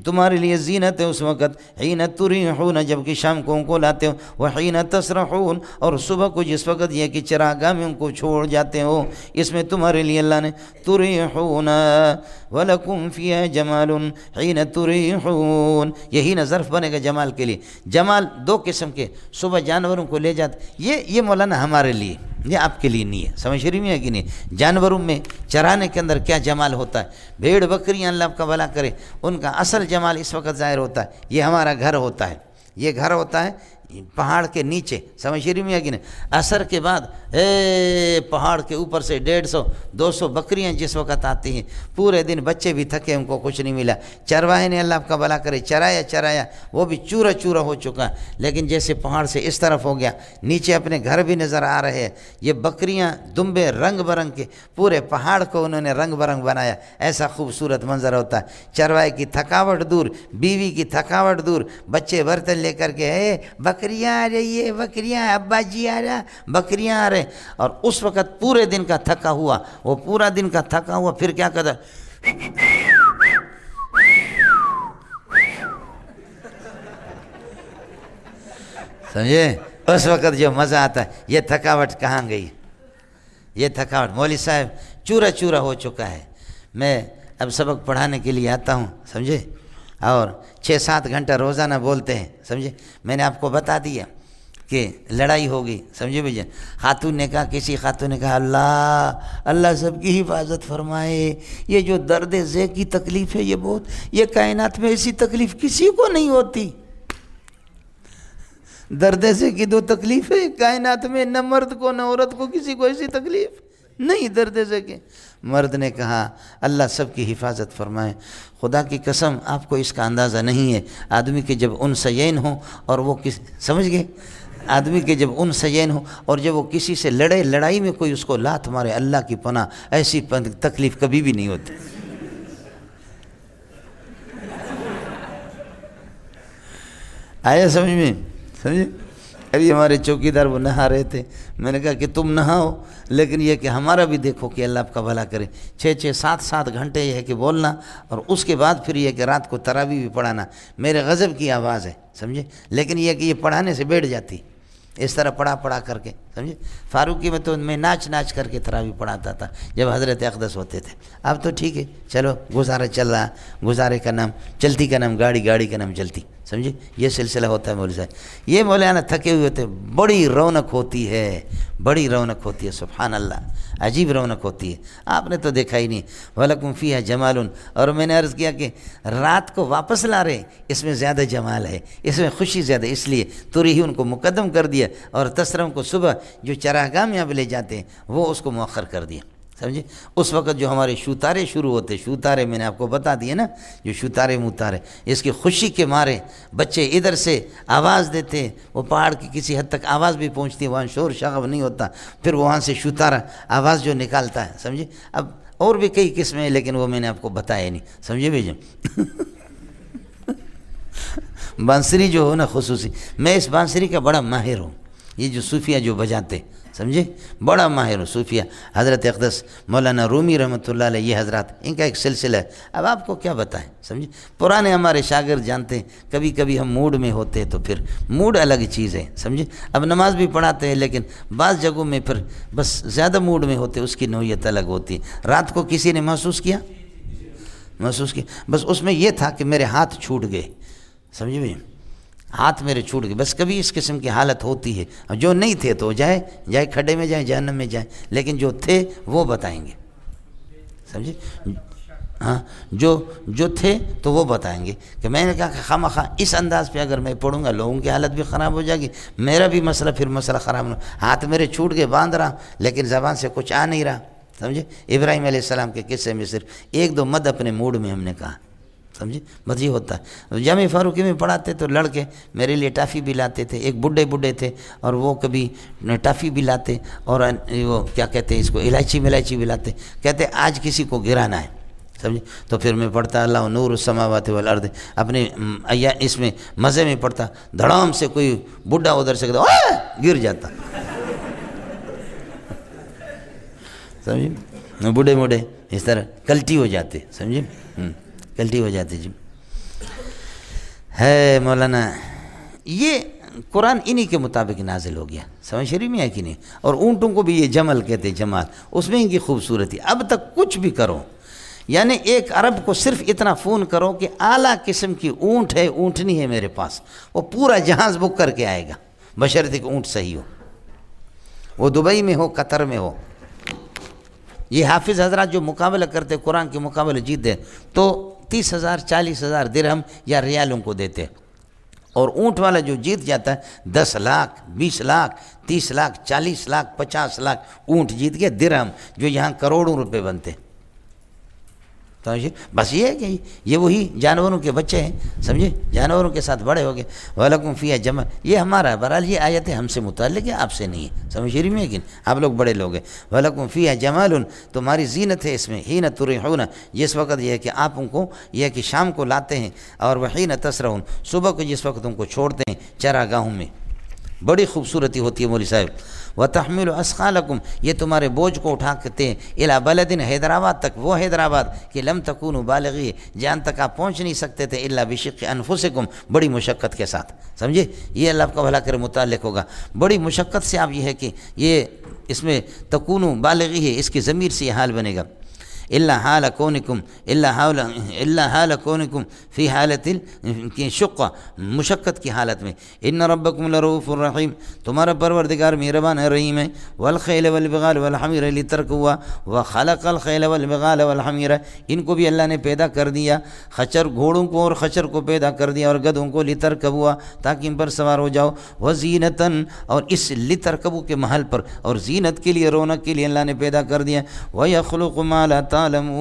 تمہارے لیے زینت ہے اس وقت. حین تریحون، جب کہ شام کو ان کو لاتے ہو. وحین تسرحون، اور صبح کو جس وقت یہ کہ چراگاہ میں ان کو چھوڑ جاتے ہو، اس میں تمہارے لیے اللہ نے تریحون. ولکم فیہا جمال حین تریحون، یہی نہ ظرف بنے گا جمال کے لیے. جمال دو قسم کے، صبح جانوروں کو لے جاتے، یہ مولانا ہمارے لیے، یہ آپ کے لیے نہیں ہے. سمجھ رہی ہے کہ نہیں؟ جانوروں میں چرانے کے اندر کیا جمال ہوتا ہے. بھیڑ بکریاں اللہ آپ کا بھلا کرے، ان کا اصل جمال اس وقت ظاہر ہوتا ہے. یہ ہمارا گھر ہوتا ہے، یہ گھر ہوتا ہے پہاڑ کے نیچے. سمجھ رہی میں کہ نہیں؟ عصر کے بعد پہاڑ کے اوپر سے 150-200 بکریاں جس وقت آتی ہیں، پورے دن بچے بھی تھکے، ان کو کچھ نہیں ملا. چرواہے نے اللہ آپ کا بھلا کرے چرایا، وہ بھی چورا چورا ہو چکا. لیکن جیسے پہاڑ سے اس طرف ہو گیا، نیچے اپنے گھر بھی نظر آ رہے ہیں. یہ بکریاں دمبے رنگ برنگ کے، پورے پہاڑ کو انہوں نے رنگ برنگ بنایا. ایسا خوبصورت منظر ہوتا ہے. چرواہے کی تھکاوٹ دور، بیوی کی تھکاوٹ دور، بچے برتن لے کر کے بکریاں آ رہی ہے، بکریاں، ابا جی آ رہا، بکریاں آ رہے. اور اس وقت پورے دن کا تھکا ہوا، وہ پورا دن کا تھکا ہوا پھر کیا کرتا؟ سمجھے؟ اس وقت جو مزہ آتا ہے، یہ تھکاوٹ کہاں گئی؟ یہ تھکاوٹ مولوی صاحب چورا چورا ہو چکا ہے۔ میں اب سبق پڑھانے کے لیے آتا ہوں، سمجھے، اور 6-7 گھنٹہ روزانہ بولتے ہیں، سمجھے۔ میں نے آپ کو بتا دیا کہ لڑائی ہوگی، سمجھے بھائی جان۔ خاتون نے کہا، کسی خاتون نے کہا، اللہ سب کی حفاظت فرمائے، یہ جو درد ذہ کی تکلیف ہے، یہ یہ کائنات میں ایسی تکلیف کسی کو نہیں ہوتی۔ درد ذہ کی 2 تکلیف ہے کائنات میں، نہ مرد کو نہ عورت کو کسی کو ایسی تکلیف نہیں درد ذہ کے۔ مرد نے کہا، اللہ سب کی حفاظت فرمائے۔ خدا کی قسم آپ کو اس کا اندازہ نہیں ہے، آدمی کے جب انثیین ہوں اور وہ سمجھ گئے، آدمی کے جب انثیین ہوں اور جب وہ کسی سے لڑے، لڑائی میں کوئی اس کو لات مارے، اللہ کی پناہ، ایسی تکلیف کبھی بھی نہیں ہوتی۔ آیا سمجھ میں؟ سمجھے؟ ابھی ہمارے چوکیدار وہ نہا رہے تھے، میں نے کہا کہ تم نہاؤ، لیکن یہ کہ ہمارا بھی دیکھو کہ اللہ آپ کا بھلا کرے۔ 6-7 گھنٹے یہ ہے کہ بولنا، اور اس کے بعد پھر یہ کہ رات کو تراویح بھی پڑھانا۔ میرے غضب کی آواز ہے، سمجھے، لیکن یہ کہ یہ پڑھانے سے بیٹھ جاتی، اس طرح پڑھا کر کے، سمجھے۔ فاروقی میں تو میں ناچ کر کے تراویح پڑھاتا تھا جب حضرت اقدس ہوتے تھے۔ اب تو ٹھیک ہے، چلو گزارا چل رہا، گزارے کا نام چلتی کا نام گاڑی، گاڑی کا نام چلتی، سمجھے، یہ سلسلہ ہوتا ہے مولوی صاحب۔ یہ مولانا تھکے ہوئے ہوتے، بڑی رونق ہوتی ہے، بڑی رونق ہوتی ہے، سبحان اللہ، عجیب رونق ہوتی ہے۔ آپ نے تو دیکھا ہی نہیں، وَلَكُمْ فِيهَا جَمَالٌ، اور میں نے عرض کیا کہ رات کو واپس لا رہے، اس میں زیادہ جمال ہے، اس میں خوشی زیادہ، اس لیے تریحون کو مقدم کر دیا، اور تسرم کو صبح جو چراگاہ میں اب لے جاتے ہیں وہ اس کو مؤخر کر دیا، سمجھے۔ اس وقت جو ہمارے شوتارے شروع ہوتے، شوتارے میں نے آپ کو بتا دیے نا، جو شوتارے متارے، اس کی خوشی کے مارے بچے ادھر سے آواز دیتے، وہ پہاڑ کی کسی حد تک آواز بھی پہنچتی ہے، وہاں شور شغب نہیں ہوتا، پھر وہاں سے شوتارا آواز جو نکالتا ہے، سمجھے۔ اب اور بھی کئی قسمیں ہیں، لیکن وہ میں نے آپ کو بتایا نہیں، سمجھے بھائی۔ بانسری جو ہو نا خصوصی، میں اس بانسری کا بڑا ماہر ہوں، یہ جو صوفیہ جو بجاتے، سمجھے، بڑا ماہر ہوں صوفیہ۔ حضرت اقدس مولانا رومی رحمۃ اللہ علیہ، یہ حضرات، ان کا ایک سلسلہ ہے، اب آپ کو کیا بتائیں، سمجھے۔ پرانے ہمارے شاگرد جانتے ہیں، کبھی کبھی ہم موڈ میں ہوتے تو پھر موڈ الگ چیز ہے، سمجھے۔ اب نماز بھی پڑھاتے ہیں، لیکن بعض جگہوں میں پھر بس زیادہ موڈ میں ہوتے، اس کی نوعیت الگ ہوتی ہے۔ رات کو کسی نے محسوس کیا، بس اس میں یہ تھا کہ میرے ہاتھ چھوٹ گئے، سمجھے بھائی، ہاتھ میرے چھوٹ گئے، بس کبھی اس قسم کی حالت ہوتی ہے۔ جو نہیں تھے تو جائے کھڈے میں جائیں، جہنم میں جائیں، لیکن جو تھے وہ بتائیں گے، سمجھے۔ ہاں، جو تھے تو وہ بتائیں گے کہ میں نے کہا کہ خواہ اس انداز پہ اگر میں پڑھوں گا لوگوں کی حالت بھی خراب ہو جائے گی، میرا بھی مسئلہ خراب نہ، ہاتھ میرے چھوٹ گئے، باندھ رہا لیکن زبان سے کچھ آ نہیں رہا، سمجھے۔ ابراہیم علیہ السلام کے قصے میں صرف 1-2 مد اپنے موڈ میں ہم نے کہا، سمجھے، بس یہ ہوتا ہے۔ جامع فاروقی میں پڑھاتے تو لڑکے میرے لیے ٹافی بھی لاتے تھے، ایک بڈھے تھے اور وہ کبھی ٹافی بھی لاتے، اور وہ کیا کہتے ہیں اس کو، الائچی بھی لاتے، کہتے آج کسی کو گرانا ہے، سمجھے۔ تو پھر میں پڑھتا اللہ نور السماوات والارض، اپنے اس میں مزے میں پڑھتا، دھڑام سے کوئی بڈھا ادھر سے گر جاتا، سمجھے، بوڑھے اس طرح کلٹی ہو جاتے، سمجھے، کلٹی ہو جاتی جی۔ ہے مولانا، یہ قرآن انہی کے مطابق نازل ہو گیا، سمجھ شریف میں ہے کہ نہیں۔ اور اونٹوں کو بھی یہ جمل کہتے، جمال، اس میں ان کی خوبصورتی۔ اب تک کچھ بھی کرو، یعنی ایک عرب کو صرف اتنا فون کرو کہ اعلیٰ قسم کی اونٹ ہے، اونٹنی ہے میرے پاس، وہ پورا جہاز بک کر کے آئے گا، بشرطے کہ اونٹ صحیح ہو، وہ دبئی میں ہو، قطر میں ہو۔ یہ حافظ حضرات جو مقابلہ کرتے قرآن کے مقابلے جیت دیں تو 30,000 40,000 درہم یا ریالوں کو دیتے، اور اونٹ والا جو جیت جاتا ہے 10 لاکھ 20 لاکھ 30 لاکھ 40 لاکھ 50 لاکھ اونٹ جیت گئے، درہم، جو یہاں کروڑوں روپے بنتے۔ تو بس یہ ہے کہ یہ وہی جانوروں کے بچے ہیں، سمجھے، جانوروں کے ساتھ بڑے ہو گئے۔ وَلَكُمْ فِيهَا جَمَالٌ، یہ ہمارا بہرحال یہ آیتیں ہم سے متعلق ہے، آپ سے نہیں ہے، سمجھ رہی میں، لیکن آپ لوگ بڑے لوگ ہیں۔ وَلَكُمْ فِيهَا جَمَالٌ، تمہاری زینت ہے اس میں، حِینَ تُرِیحُونَ، جس وقت یہ ہے کہ آپ ان کو یہ ہے کہ شام کو لاتے ہیں، اور وَحِینَ تَسْرَحُونَ، صبح کو جس وقت ان کو چھوڑتے ہیں چراگاہوں میں، بڑی خوبصورتی ہوتی ہے مولوی صاحب. وتحمل اثقالکم، یہ تمہارے بوجھ کو اٹھاتے ہیں الی بلد حیدرآباد تک، وہ حیدرآباد کہ لم تکونوا بالغی، جہاں تک آپ پہنچ نہیں سکتے تھے، الا بشق انفسکم، بڑی مشقت کے ساتھ. سمجھے؟ یہ اللہ آپ کا بھلا کرے متعلق ہوگا. بڑی مشقت سے آپ یہ ہے کہ یہ اس میں تکونوا بالغی ہے، اس کی ضمیر سے یہ حال بنے گا. الا حال کونکم فی حالت کی شقہ، مشقت کی حالت میں. ان ربکم لرؤوف الرحیم، تمہارا پروردگار مہربان رحیم ہے. والخیل والبغال والحمیر لترکبوها، وخلق الخیل والبغال والحمیر، ان کو بھی اللہ نے پیدا کر دیا، خچر گھوڑوں کو اور خچر کو پیدا کر دیا، اور گدھوں کو لترکبوها، تاکہ ان پر سوار ہو جاؤ. وزینتن، اور اس لترکبو کے محل پر اور زینت کے لیے، رونق کے لیے اللہ نے پیدا کر دیا. ویخلق ما لا تعلمون،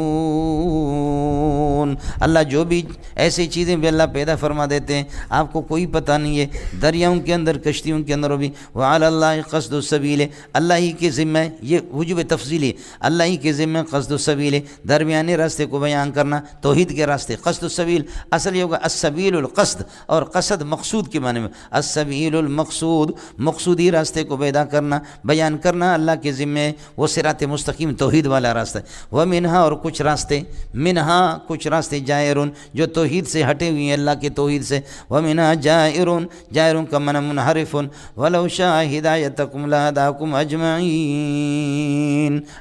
اللہ جو بھی ایسی چیزیں بھی اللہ پیدا فرما دیتے ہیں آپ کو کوئی پتہ نہیں ہے. دریاؤں کے اندر، کشتیوں کے اندر بھی. وعلی اللہ قصد السبیل، اللہ ہی کے ذمہ، یہ وجوب تفضیلی، اللہ ہی کے ذمہ قصد السبیل، درمیانے راستے کو بیان کرنا، توحید کے راستے. قصد السبیل اصل یہ ہوگا السبیل القصد، اور قصد مقصود کے معنی میں. السبیل المقصود، مقصودی راستے کو پیدا کرنا، بیان کرنا اللہ کے ذمہ. وہ صراط مستقیم توحید والا راستہ ہے. ومنہا، اور کچھ راستے، منہا کچھ راستے، جائرون جو توحید سے ہٹے ہوئے ہیں، اللہ کے توحید سے. ومنہا جائرون، جائرون کا معنی منحرفون. ولو شاء ہدایتکم لہداکم اجمعین.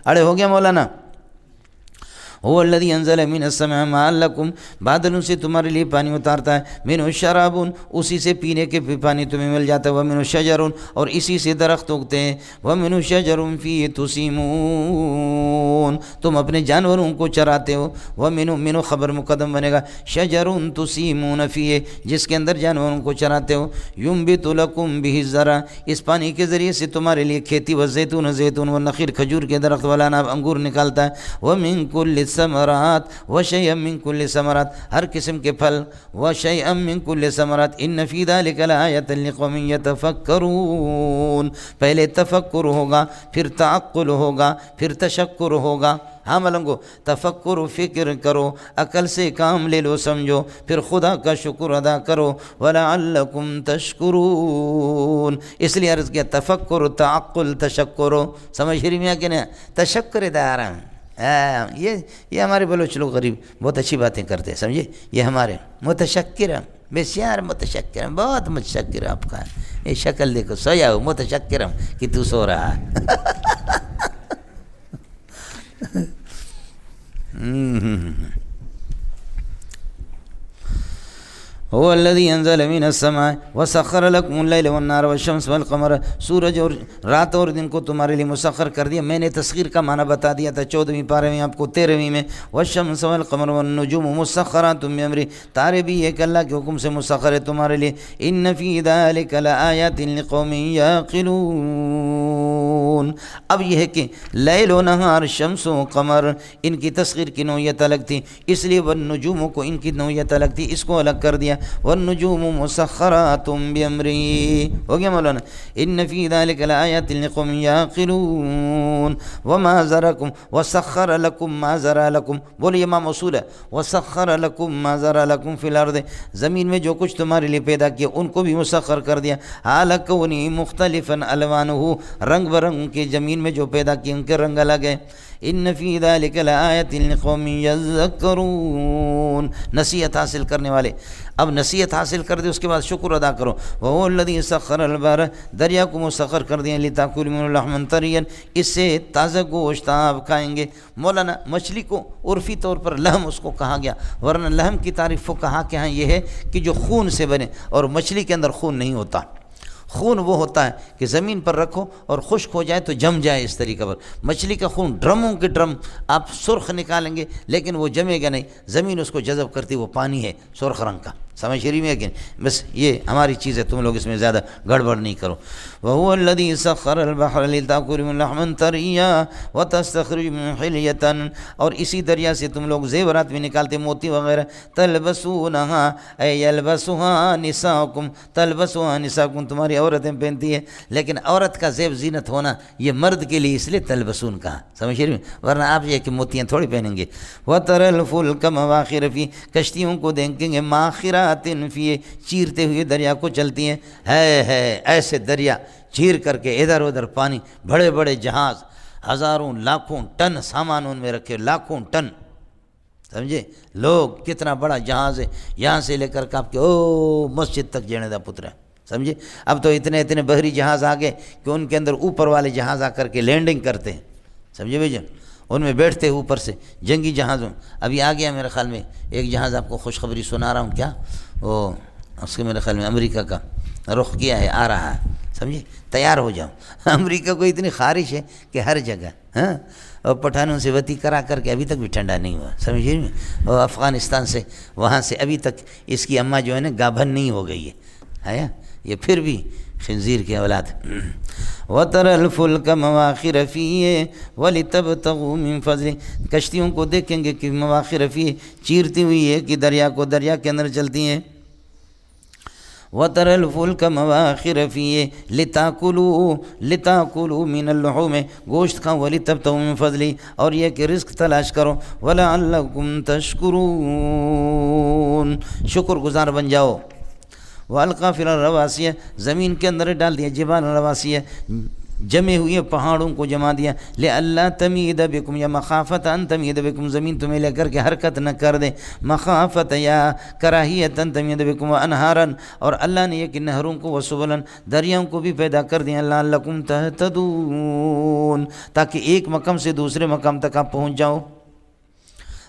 اڑے ہو گیا مولانا. هو الذي انزل من السماء ماء لكم، بادلوں سے تمہارے لیے پانی اتارتا ہے. منه شراب، اسی سے پینے کے پانی تمہیں مل جاتا ہے. ومنه شجر، اور اسی سے درخت اگتے ہیں. ومنه شجر فيه تسيمون، تم اپنے جانوروں کو چراتے ہو. ومنه خبر مقدم بنے گا. شجر تسيمون فيه، جس کے اندر جانوروں کو چراتے ہو. ينبت لكم به الزرع، اس پانی کے ذریعے سے تمہارے لیے کھیتی. والزيتون، زیتون. والنخيل، کھجور کے درخت. والعناب، انگور نکالتا ہے. ومن كل ثمرات وشيئا من كل ثمرات، ہر قسم کے پھل. وشيئا من كل ثمرات ان في ذلك لآية لقوم يتفكرون. پہلے تفکر ہوگا، پھر تعقل ہوگا، پھر تشکر ہوگا. ہاں ملنگو، تفکر، فکر کرو، عقل سے کام لے لو، سمجھو، پھر خدا کا شکر ادا کرو. وَلَعَلَّكُمْ تَشْكُرُونَ، اس لیے عرض کیا تفکر، تعقل، تشکر. سمجھ رہی میں کہ نہیں؟ تشکر دار، یہ ہمارے بلوچ لوگ غریب بہت اچھی باتیں کرتے ہیں، سمجھے؟ یہ ہمارے متشکر، بسیار متشکر، بہت متشکر آپ کا. یہ شکل دیکھو، سویا ہو، متشکر کہ تو سو رہا. هو الذي انزل من السماء وسخر لكم الليل والنهار والشمس والقمر، سورج اور رات اور دن کو تمہارے لیے مسخر کر دیا. میں نے تسخیر کا معنی بتا دیا تھا 14ویں پارے میں آپ کو، 13ویں میں. والشمس والقمر والنجوم مسخرات بامرہ، تارے بھی ایک اللہ کے حکم سے مسخر ہے تمہارے لیے. ان فی ذلک لآیات لقوم یعقلون. اب یہ ہے کہ لیل و نہار، شمس و قمر، ان کی تسخیر کی نوعیت الگ تھی، اس لیے والنجوم کو ان کی نوعیت الگ تھی، اس کو الگ کر دیا. والنجوم مسخرات بامرہ. ہو گیا مولانا؟ ان فی ذلک لآیات لقوم یعقلون. وما ذرکم وسخر لکم ما ذرا لکم، بولیے ما موصول ہے. وسخر لکم ما ذرا لکم فی الارض، زمین میں جو کچھ تمہارے لیے پیدا کیا ان کو بھی مسخر کر دیا. حال کونی مختلفا الوانہ، رنگ برنگ کے زمین میں جو پیدا کیے ان کے رنگ الگ ہیں. ان فی ذلک لآیات لقوم یذکرون، نصیحت حاصل کرنے والے. اب نصیحت حاصل کر دے، اس کے بعد شکر ادا کرو. وهو الذی سخر البحر، دریا کو مسخر کر دیا. لتاکلوا منه لحما طریا، اس سے تازہ گوشت آپ کھائیں گے. مولانا مچھلی کو عرفی طور پر لحم اس کو کہا گیا، ورنہ لحم کی تعریف کو کہا کہ ہاں یہ ہے کہ جو خون سے بنے، اور مچھلی کے اندر خون نہیں ہوتا. خون وہ ہوتا ہے کہ زمین پر رکھو اور خشک ہو جائے تو جم جائے، اس طریقے پر. مچھلی کا خون ڈرموں کے ڈرم آپ سرخ نکالیں گے لیکن وہ جمے گا نہیں، زمین اس کو جذب کرتی، وہ پانی ہے سرخ رنگ کا. سمجھ رہی میں کہ بس یہ ہماری چیز ہے، تم لوگ اس میں زیادہ گڑبڑ نہیں کرو. وهو الذي سخر البحر لتأكلوا منه لحما طريا وتستخرجوا منه حلية، اور اسی دریا سے تم لوگ زیورات بھی نکالتے، موتی وغیرہ. تلبسونها اي يلبسها نساؤكم، تلبسها نساؤكم، تمہاری عورتیں پہنتی ہیں. لیکن عورت کا زیب زینت ہونا یہ مرد کے لیے، اس لیے تلبسون کہا. سمجھ رہی میں؟ ورنہ آپ یہ کہ موتیاں تھوڑی پہنیں گے. وترى الفلك مواخر فيه، کشتیوں کو دیکھیں گے ماخرہ عامجات فی، چیرتے ہوئے دریا کو چلتی ہیں، ہے ایسے دریا چیر کر کے ادھر ادھر پانی، بڑے بڑے جہاز، ہزاروں لاکھوں ٹن سامان ان میں رکھے، لاکھوں ٹن، سمجھے لوگ، کتنا بڑا جہاز ہے، یہاں سے لے کر کے آپ کے مسجد تک جنے دا پتر ہے، سمجھے۔ اب تو اتنے بحری جہاز آ گئے کہ ان کے اندر اوپر والے جہاز آ کر کے لینڈنگ کرتے ہیں، سمجھے بھائی جان، ان میں بیٹھتے ہیں اوپر سے جنگی جہازوں۔ ابھی آ گیا میرے خیال میں ایک جہاز، آپ کو خوشخبری سنا رہا ہوں، کیا وہ اس کے میرے خیال میں امریکہ کا رخ کیا ہے، آ رہا ہے، سمجھے، تیار ہو جاؤ۔ امریکہ کو اتنی خارش ہے کہ ہر جگہ، ہاں، اور پٹھانوں سے وتی کرا کر کے ابھی تک بھی ٹھنڈا نہیں ہوا، سمجھیے، اور افغانستان سے وہاں سے ابھی تک اس کی اماں جو ہے نا گابھن نہیں ہو گئی ہے، یہ پھر بھی خنزیر کی اولاد۔ وَتَرَى الْفُلْكَ مَوَاخِرَ فِيهِ وَلِتَبْتَغُوا مِنْ فَضْلِهِ، کشتیوں کو دیکھیں گے کہ مواخر فیہ، چیرتی ہوئی ہے کہ دریا کو، دریا کے اندر چلتی ہیں۔ وَتَرَى الْفُلْكَ مَوَاخِرَ فِيهِ لِتَأْكُلُوا مِنَ اللُّحُومِ، گوشت کھاؤ، وَلِتَبْتَغُوا مِنْ فَضْلِهِ، اور یہ کہ رزق تلاش کرو، وَلَعَلَّكُمْ تَشْكُرُونَ، شکر گزار بن جاؤ۔ وَأَلْقَى فِي الْأَرْضِ رَوَاسِيَ، زمین کے اندر ڈال دیا جبال رواسیہ، جمے ہوئے پہاڑوں کو جما دیا، لِأَلَّا تَمِيدَ بِكُمْ، یا مخافت ان تمید بکم، زمین تمہیں لے کر کے حرکت نہ کر دے، مخافت یا کراہیت ان تمید بکم، وَأَنْهَارًا، اور اللہ نے یہ کہ نہروں کو، وَسُبُلًا، دریاؤں کو بھی پیدا کر دیا، لَعَلَّكُمْ تَهْتَدُونَ، تاکہ ایک مقام سے دوسرے مقام تک آپ پہنچ جاؤ۔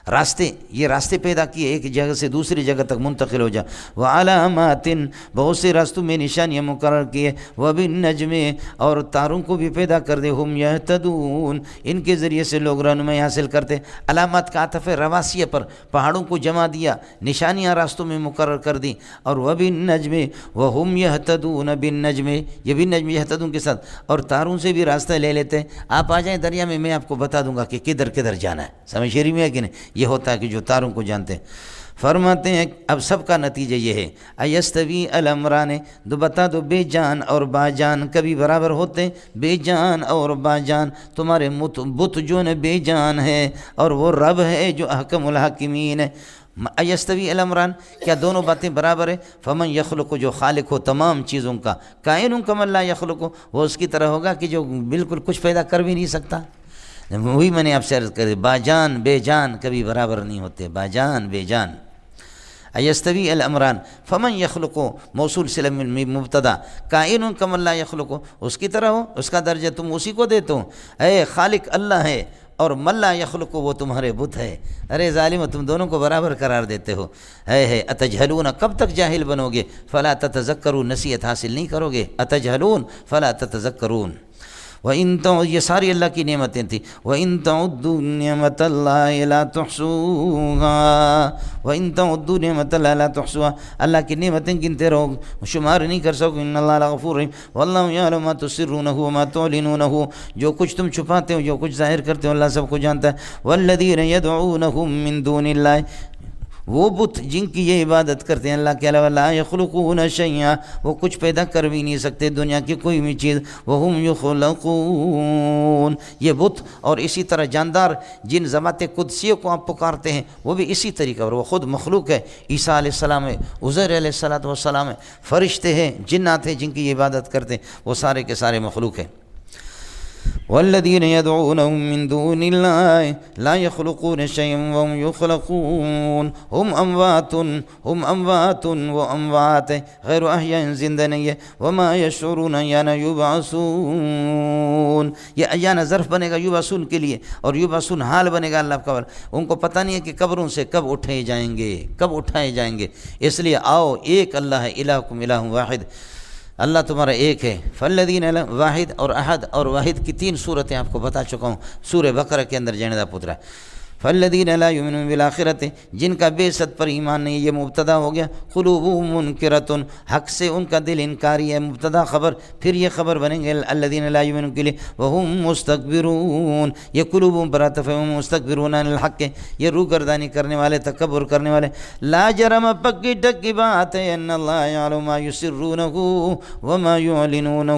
راستے، یہ راستے پیدا کیے، ایک جگہ سے دوسری جگہ تک منتقل ہو جا۔ وَعَلَامَاتٍ، بہت سے راستوں میں نشانیاں مقرر کیے، وَبِالنَّجْمِ، اور تاروں کو بھی پیدا کر دے، ہم یہتدون، ان کے ذریعے سے لوگ رہنمائی حاصل کرتے۔ علامات کا عطف ہے رواسیہ پر، پہاڑوں کو جما دیا، نشانیاں راستوں میں مقرر کر دی، اور وَبِالنَّجْمِ وَهُمْ يَهْتَدُونَ، بِالنَّجْمِ، یہ بھی نجم یہتدون کے ساتھ، اور تاروں سے بھی راستہ لے لیتے ہیں۔ آپ آ جائیں دریا میں آپ کو بتا دوں گا کہ کدھر کدھر جانا ہے، سمجھ شریف میں ہے کہ نہیں؟ یہ ہوتا ہے کہ جو تاروں کو جانتے ہیں۔ فرماتے ہیں اب سب کا نتیجہ یہ ہے، ایستوی الامران، دو بتا دو بے جان اور با جان کبھی برابر ہوتے ہیں؟ بے جان اور با جان، تمہارے بت جو ہے بے جان ہے، اور وہ رب ہے جو احکم الحاکمین ہے۔ ایستوی الامران، کیا دونوں باتیں برابر ہیں؟ فمن یخلق، جو خالق ہو تمام چیزوں کا، کائن کمن لا یخلق، وہ اس کی طرح ہوگا کہ جو بالکل کچھ پیدا کر بھی نہیں سکتا۔ وہی میں نے آپ سے عرض کر دی، باجان بے جان کبھی برابر نہیں ہوتے، باجان بے جان۔ ایستوی الامران، فمن یخلق، موصول صلہ میں مبتدا، کائن کمن لا یخلق، اس کی طرح ہو، اس کا درجہ تم اسی کو دیتے ہو۔ اے خالق اللہ ہے، اور من لا یخلق وہ تمہارے بت ہے۔ ارے ظالم، تم دونوں کو برابر قرار دیتے ہو۔ ہے اتجہلون، کب تک جاہل بنو گے؟ فلا تتذکرون، نصیحت حاصل نہیں کرو گے، اتجہلون فلا تتذکرون۔ وَإِن تَعُدُّوا، یہ ساری اللہ کی نعمتیں تھیں، وَإِن تَعُدُّوا نِعْمَةَ اللَّهِ لَا تُحْصُوهَا، وَإِن تَعُدُّوا نِعْمَةَ اللَّهِ لَا تُحْصُوهَا، اللہ کی نعمتیں گنتے رہو شمار نہیں کر سکو، إِنَّ اللَّهَ لَغَفُورٌ رَحِيمٌ، وَاللَّهُ يَعْلَمُ مَا تُسِرُّونَ وَمَا تُعْلِنُونَ، جو کچھ تم چھپاتے ہو، جو کچھ ظاہر کرتے ہو، اللہ سب کو جانتا ہے۔ وَالَّذِينَ يَدْعُونَهُم مِّن دُونِ اللَّهِ، وہ بت جن کی یہ عبادت کرتے ہیں اللہ کے علاوہ، لا یخلقون شیئا، وہ کچھ پیدا کر بھی نہیں سکتے دنیا کی کوئی بھی چیز، وہم یخلقون، یہ بت اور اسی طرح جاندار جن ذوات قدسیوں کو آپ پکارتے ہیں وہ بھی اسی طریقہ پر، وہ خود مخلوق ہے، عیسیٰ علیہ السلام ہے، عزیر علیہ السلام ہے، فرشتے ہیں، جنات ہیں جن کی یہ عبادت کرتے ہیں، وہ سارے کے سارے مخلوق ہیں۔ والذین یدعونهم من دون اللہ لا یخلقون شیئا وهم یخلقون، ہم اموات وہ اموات ہیں، غیر احیاء زندہ نہیں ہے، وما یشعرون ایان یبعثون، یہ ایان ظرف بنے گا یبعثون کے لیے، اور یبعثون حال بنے گا اللہ کا، ان کو پتہ نہیں ہے کہ قبروں سے کب اٹھائے جائیں گے، اس لیے آؤ، ایک اللہ ہے، الہکم الہ واحد، اللہ تمہارا ایک ہے۔ فالذین، واحد اور احد اور واحد کی 3 صورتیں آپ کو بتا چکا ہوں سورہ بقرہ کے اندر جنہ دا پترا۔ فالذین لا یؤمنون بالآخرۃ، جن کا بے ست پر ایمان نہیں، یہ مبتدا ہو گیا، قلوبہم منکرۃ، حق سے ان کا دل انکاری ہے، مبتدا خبر، پھر یہ خبر بنیں گے الذین لا یؤمنون کے لیے، وہم مستکبرون، یہ قلوبہم پر عطف ہے، وہم مستکبرون عن الحق، یہ روگردانی کرنے والے، تکبر کرنے والے۔ لا جرم، پکی ٹکی بات ہے، ان اللہ یعلم ما یسرونہ وما یعلنونہ،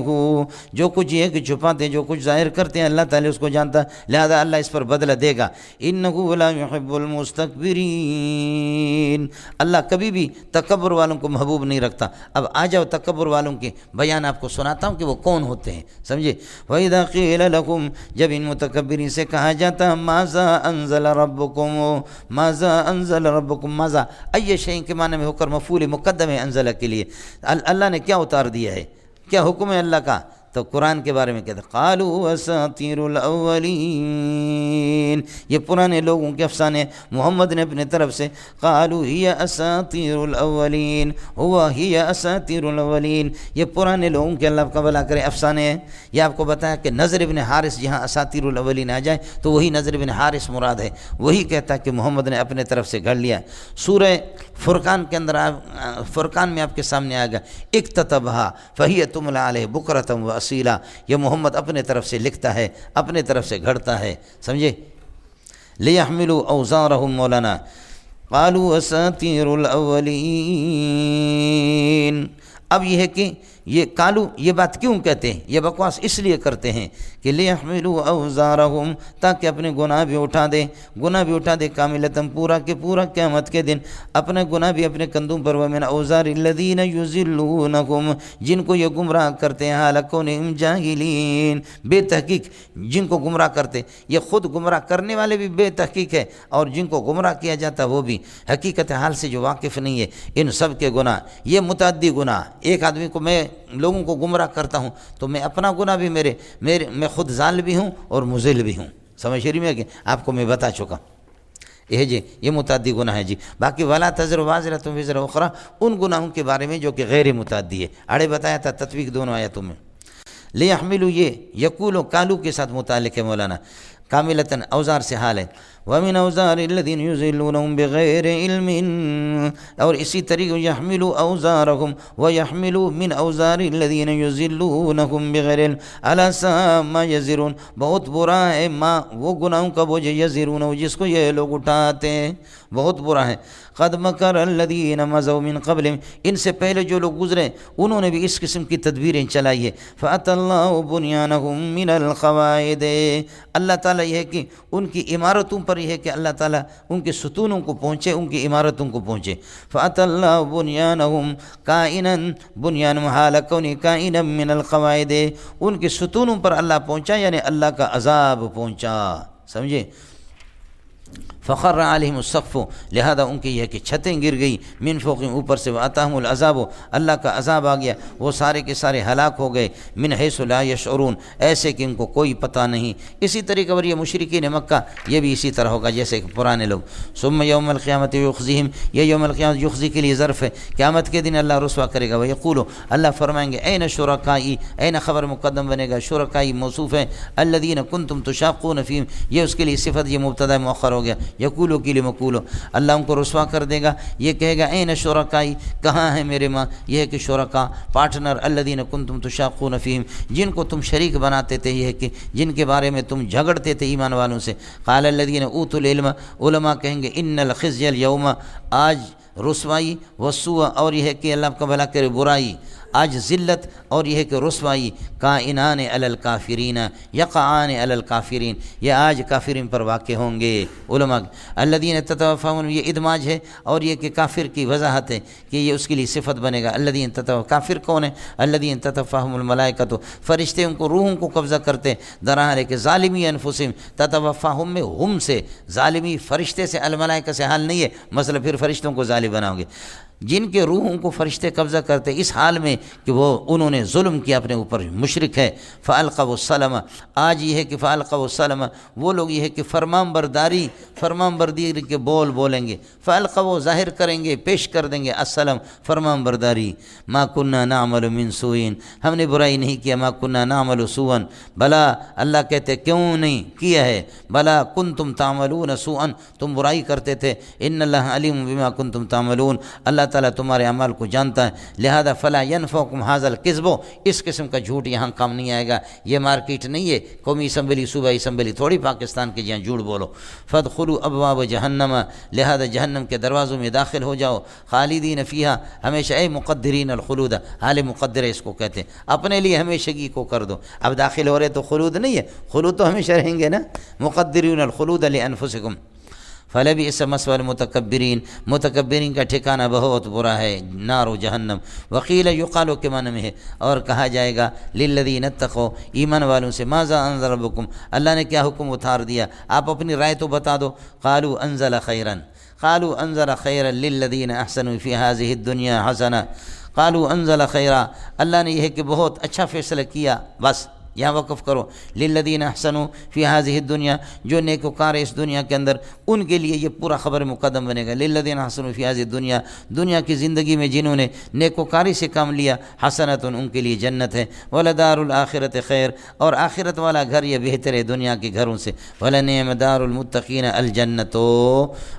جو کچھ یہ کہ چھپاتے، جو کچھ ظاہر کرتے ہیں اللہ تعالی اس کو جانتا ہے، لہذا اللہ اس پر بدلہ دے گا۔ انہ إنه لا يحب المستكبرين۔ اللہ کبھی بھی تکبر والوں کو محبوب نہیں رکھتا۔ اب آ جاؤ تکبر والوں کے بیان آپ کو سناتا ہوں کہ وہ کون ہوتے ہیں، سمجھے۔ وَإِذَا قِيلَ لَكُمْ، جب ان متکبرین سے کہا جاتا ماذا انزل ربکم، ماذا انزل ربکم، ماذا ای شیء کے معنی میں ہو کر مفعول مقدم ہے انزل کے لیے، اللہ نے کیا اتار دیا ہے، کیا حکم ہے اللہ کا، تو قرآن کے بارے میں کہتے ہیں قالوا اساطیر الاولین، یہ پرانے لوگوں کے افسانے ہیں۔ محمد نے اپنے طرف سے قالوا ہی اساطیر الاولین، ہوا ہی اساطیر الاولین، یہ پرانے لوگوں کے اللہ کا بھلا کرے افسانے ہیں۔ یہ آپ کو بتایا کہ نضر بن حارث جہاں اساطیر الاولین آ جائے تو وہی نضر بن حارث مراد ہے، وہی کہتا ہے کہ محمد نے اپنے طرف سے گھڑ لیا۔ سورہ فرقان کے اندر فرقان میں آپ کے سامنے آئے گا اکتتبھا فہی تملی علیہ بکرۃ و اصیلا، یہ محمد اپنے طرف سے لکھتا ہے، اپنے طرف سے گھڑتا ہے، سمجھے۔ لیحملوا اوزارہم، مولانا قالوا اساطیر الاولین۔ اب یہ ہے کہ یہ کالو یہ بات کیوں کہتے ہیں، یہ بکواس اس لیے کرتے ہیں کہ لیحملوا اوزارہم، تاکہ اپنے گناہ بھی اٹھا دے، گناہ بھی اٹھا دے کاملتاً، پورا کے پورا قیامت کے دن اپنے گناہ بھی اپنے کندھوں پر، ومن اوزار الذین یضلونکم، جن کو یہ گمراہ کرتے ہیں، حال کونہم جاہلین، بے تحقیق جن کو گمراہ کرتے، یہ خود گمراہ کرنے والے بھی بے تحقیق ہے اور جن کو گمراہ کیا جاتا وہ بھی حقیقت حال سے جو واقف نہیں ہے۔ ان سب کے گناہ یہ متعدی گناہ، ایک آدمی کو میں لوگوں کو گمراہ کرتا ہوں تو میں اپنا گناہ بھی میں خود ضال بھی ہوں اور مضل بھی ہوں، سمجھ رہی میں کہ آپ کو میں بتا چکا جی، یہ متعدی گناہ ہے جی۔ باقی ولا تزر وازرۃ وزر اخری، ان گناہوں کے بارے میں جو کہ غیر متعدی ہے، آڑے بتایا تھا تطبیق دونوں آیاتوں میں۔ لیحملوا یہ یقول و کالو کے ساتھ متعلق ہے مولانا، کاملتاً اوزار سے حال ہے۔ وَمِنْ أَوْزَارِ الَّذِينَ يُضِلُّونَهُمْ بِغَيْرِ عِلْمٍ، اور اسی طریقے يَحْمِلُوا أَوْزَارَهُمْ وَيَحْمِلُوا مِنْ أَوْزَارِ الَّذِينَ يُضِلُّونَهُمْ بِغَيْرِ عِلْمٍ أَلَا سَاءَ مَا يَزِرُونَ، بہت برا ہے ما وہ گناہوں کا بوجھ یزرون جس کو یہ لوگ اٹھاتے ہیں، بہت برا ہے۔ قد مکر الذین مضوا من قبلہم، ان سے پہلے جو لوگ گزرے انہوں نے بھی اس قسم کی تدبیریں چلائی ہے۔ فأتی اللہ بنیانہم من القواعد، اللہ تعالیٰ یہ ہے کہ ان کی عمارتوں پر یہ ہے کہ اللہ تعالیٰ ان کے ستونوں کو پہنچے، ان کی عمارتوں کو پہنچے۔ فأتی اللہ بنیانہم کائنا بنیان حال کونہ کائنا من القواعد، ان کے ستونوں پر اللہ پہنچا یعنی اللہ کا عذاب پہنچا، سمجھے۔ فخر علیہم السقف، لہذا ان کی یہ کہ چھتیں گر گئی، من فوقہم اوپر سے، واتاہم العذاب، اللہ کا عذاب آ گیا، وہ سارے کے سارے ہلاک ہو گئے، من حیث لا یشعرون، ایسے کہ ان کو کوئی پتہ نہیں۔ اسی طریقے پر یہ مشرکین مکہ یہ بھی اسی طرح ہوگا جیسے کہ پرانے لوگ۔ ثم یوم القیامت یخزیہم، یہ یوم القیامت یخزی کے لیے ظرف ہے، قیامت کے دن اللہ رسوا کرے گا۔ ویقول، اللہ فرمائیں گے این شرکائی، این خبر مقدم بنے گا، شرکائی موصوف ہے، الذین کنتم تشاقون فیہم، یہ اس کے لیے صفت، یہ مبتدا مؤخر ہو گیا، یقولو کی لیے مقولو، اللہ ان کو رسوا کر دے گا، یہ کہے گا این شرکائی، کہاں ہے میرے ماں، یہ ہے کہ شرکا پارٹنر، الذین کنتم تشاقون فیہم، جن کو تم شریک بناتے تھے، یہ ہے کہ جن کے بارے میں تم جھگڑتے تھے ایمان والوں سے۔ قال الذین اوتوا العلم، علماء کہیں گے ان الخزي اليوم، آج رسوائی، والسوء، اور یہ ہے کہ اللہ کا بھلا کرے برائی، آج ذلت اور یہ ہے کہ رسوائی، کائنان علی الکافرین، یقعان علی الکافرین، یہ آج کافرین پر واقع ہوں گے۔ علماء الذین تتوفاہم، یہ ادماج ہے اور یہ کہ کافر کی وضاحت ہے کہ یہ اس کے لیے صفت بنے گا۔ الذین کافر کون ہے؟ الذین تتوفاہم الملائکۃ، فرشتے ان کو روحوں کو قبضہ کرتے، درحال کہ ظالمی انفسہم، تتوفاہم میں ہم سے، ظالمی فرشتے سے، الملائکہ سے حال نہیں ہے، مثلا پھر فرشتوں کو ظالم بناؤ گے۔ جن کے روحوں کو فرشتے قبضہ کرتے اس حال میں کہ وہ انہوں نے ظلم کیا اپنے اوپر، مشرک ہے۔ فالقوا السلم، آج یہ ہے کہ فالقوا السلم، وہ لوگ یہ ہے کہ فرمان برداری کے بول بولیں گے، فالقوا ظاہر کریں گے، پیش کر دیں گے، السلم فرمان برداری، ما کننا نعمل من سوء، ہم نے برائی نہیں کیا، ما کننا نعمل سوءا، بلا، اللہ کہتے کیوں نہیں کیا ہے، بلا کنتم تعملون سوءا، تم برائی کرتے تھے، ان اللہ علیم بما کنتم تعملون، اللہ تعالیٰ تمہارے اعمال کو جانتا ہے، لہذا فلا ینفعکم ھذا الکذب، اس قسم کا جھوٹ یہاں کام نہیں آئے گا، یہ مارکیٹ نہیں ہے، قومی اسمبلی صوبائی اسمبلی تھوڑی پاکستان کے جہاں جھوٹ بولو۔ فادخلوا ابواب جہنم، لہذا جہنم کے دروازوں میں داخل ہو جاؤ، خالدین فیہا، ہمیشہ، اے مقدرین الخلود، حال مقدر اس کو کہتے ہیں، اپنے لیے ہمیشگی کو کر دو، اب داخل ہو رہے تو خلود نہیں ہے، خلود تو ہمیشہ رہیں گے نا، مقدرین الخلود لانفسکم۔ فلبئس مثوى المتکبرین، متکبرین کا ٹھکانہ بہت برا ہے، نار و جہنم۔ وقیل یقال کے معنی میں ہے، اور کہا جائے گا للذین اتقوا، ایمان والوں سے، ماذا انزل ربکم، اللہ نے کیا حکم اتار دیا، آپ اپنی رائے تو بتا دو۔ قالوا انزل خیرا، قالوا انزل خیرا للذین احسنوا فی هذه الدنیا حسنہ، قالوا انزل خیرا، اللہ نے یہ ہے کہ بہت اچھا فیصلہ کیا، بس یہاں وقف کرو۔ للذین احسنوا فی هذه الدنیا، جو نیکوکار ہے اس دنیا کے اندر، ان کے لیے یہ پورا خبر مقدم بنے گا۔ للذین احسنوا فی هذه الدنیا، دنیا کی زندگی میں جنہوں نے نیکوکاری سے کام لیا، حسنۃ، ان کے لیے جنت ہے۔ ولدار الآخرۃ خیر، اور آخرت والا گھر یہ بہتر ہے دنیا کے گھروں سے۔ ولنعم دار المتقین الجنت،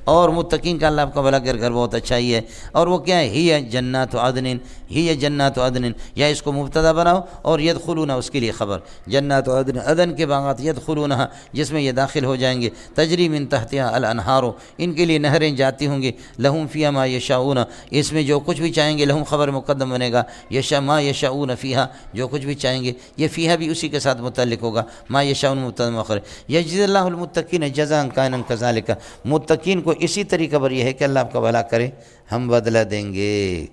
اور متقین کا اللہ آپ کا بھلا کر گھر بہت اچھا ہی ہے۔ اور وہ کیا ہے؟ ہی جنات عدن، ہی جنات عدن، یا اس کو مبتدا بناؤ اور یدخلون اس کے لیے خبر، جنات عدن، عدن کے باغات، یدخلونہا جس میں یہ داخل ہو جائیں گے، تجری من تحتہا الانہار، ان کے لیے نہریں جاتی ہوں گی، لہم فیہا ما یشاؤون، اس میں جو کچھ بھی چاہیں گے، لہم خبر مقدم بنے گا، ما یشاؤون فیہا، جو کچھ بھی چاہیں گے، یہ فیہا بھی اسی کے ساتھ متعلق ہوگا، ما یشاؤون مبتدا مؤخر۔ یجزی اللہ المتقین جزاء کائنا کذالک، متقین کو اسی طریقہ پر یہ ہے کہ اللہ آپ کا بھلا کرے، ہم بدلہ دیں گے۔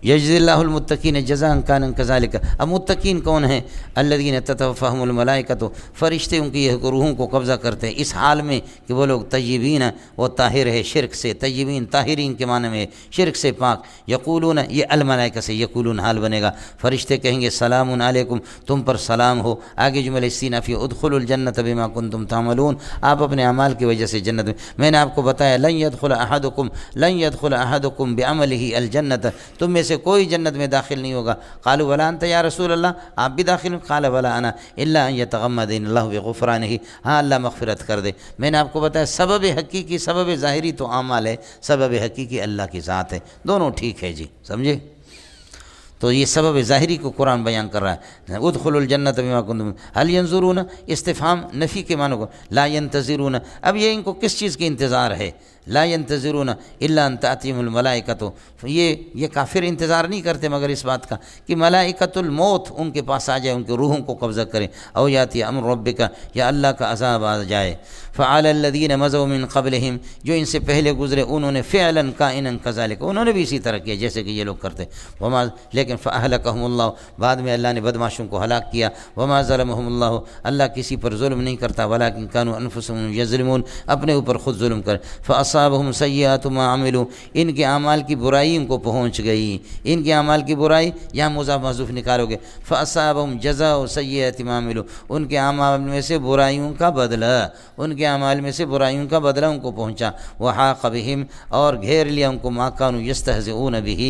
یجزی اللہ المتقین جزاء کانا کذالک، اب متقین کون ہیں؟ الذین تتوفاہم الملائکۃ، فرشتے ان کی روحوں کو قبضہ کرتے ہیں اس حال میں کہ وہ لوگ طیبین ہیں، وہ طاہر ہے شرک سے، طیبین طاہرین کے معنی میں شرک سے پاک۔ یقولون، یہ الملائکہ سے یقولون حال بنے گا، فرشتے کہیں گے سلام علیکم، تم پر سلام ہو۔ آگے جملہ استئنافی، ادخلوا الجنۃ بما کنتم تعملون، آپ اپنے اعمال کی وجہ سے جنت میں نے آپ کو بتایا لن يدخل احدکم بعملہ الجنۃ، تم میں سے کوئی جنت میں داخل نہیں ہوگا۔ قالوا ولا انت یا رسول اللہ، آپ بھی داخل؟ قال ولا انا الا ان يتغمدني اللہ بغفرانہ، ہاں اللہ مغفرت کر دے۔ میں نے آپ کو بتایا سبب حقیقی، سبب ظاہری تو اعمال ہے، سبب حقیقی اللہ کی ذات ہے، دونوں ٹھیک ہے جی، سمجھے؟ تو یہ سبب ظاہری کو قرآن بیان کر رہا ہے۔ ادخلوا الجنۃ بما کنتم، هل ينظرون، استفہام نفی کے معنی کو، لا ينتظرون، اب یہ ان کو کس چیز کی انتظار ہے؟ لا ينتظرون الا ان تأتيهم الملائکۃ، یہ کافر انتظار نہیں کرتے مگر اس بات کا کہ ملائکۃ الموت ان کے پاس آ جائے، ان کے روحوں کو قبضہ کرے، او یاتی امر ربک، یا اللہ کا عذاب آ جائے۔ فعلی الذین مضوا من قبلہم، جو ان سے پہلے گزرے انہوں نے فعلا کائنا کذالک، انہوں نے بھی اسی طرح کیا جیسے کہ یہ لوگ کرتے، وما، لیکن فاہلکہم اللہ، بعد میں اللہ نے بدمعاشوں کو ہلاک کیا۔ وما ظلمہم اللہ، اللہ کسی پر ظلم نہیں کرتا، ولکن کانوا انفسہم یظلمون، اپنے اوپر خود ظلم کر۔ فاصابہم سیئات ما عملوا، ان کے اعمال کی برائی ان کو پہنچ گئی، ان کے اعمال کی برائی، یہاں مضاف محذوف نکالو گے، فاصابہم جزاء سیئات ما عملوا، ان کے اعمال میں سے برائیوں کا بدلہ، ان کے اعمال میں سے برائیوں کا بدلہ ان کو پہنچا۔ وحاق بہم، اور گھیر لیا ان کو، ما کانوا یستہزئون بہ،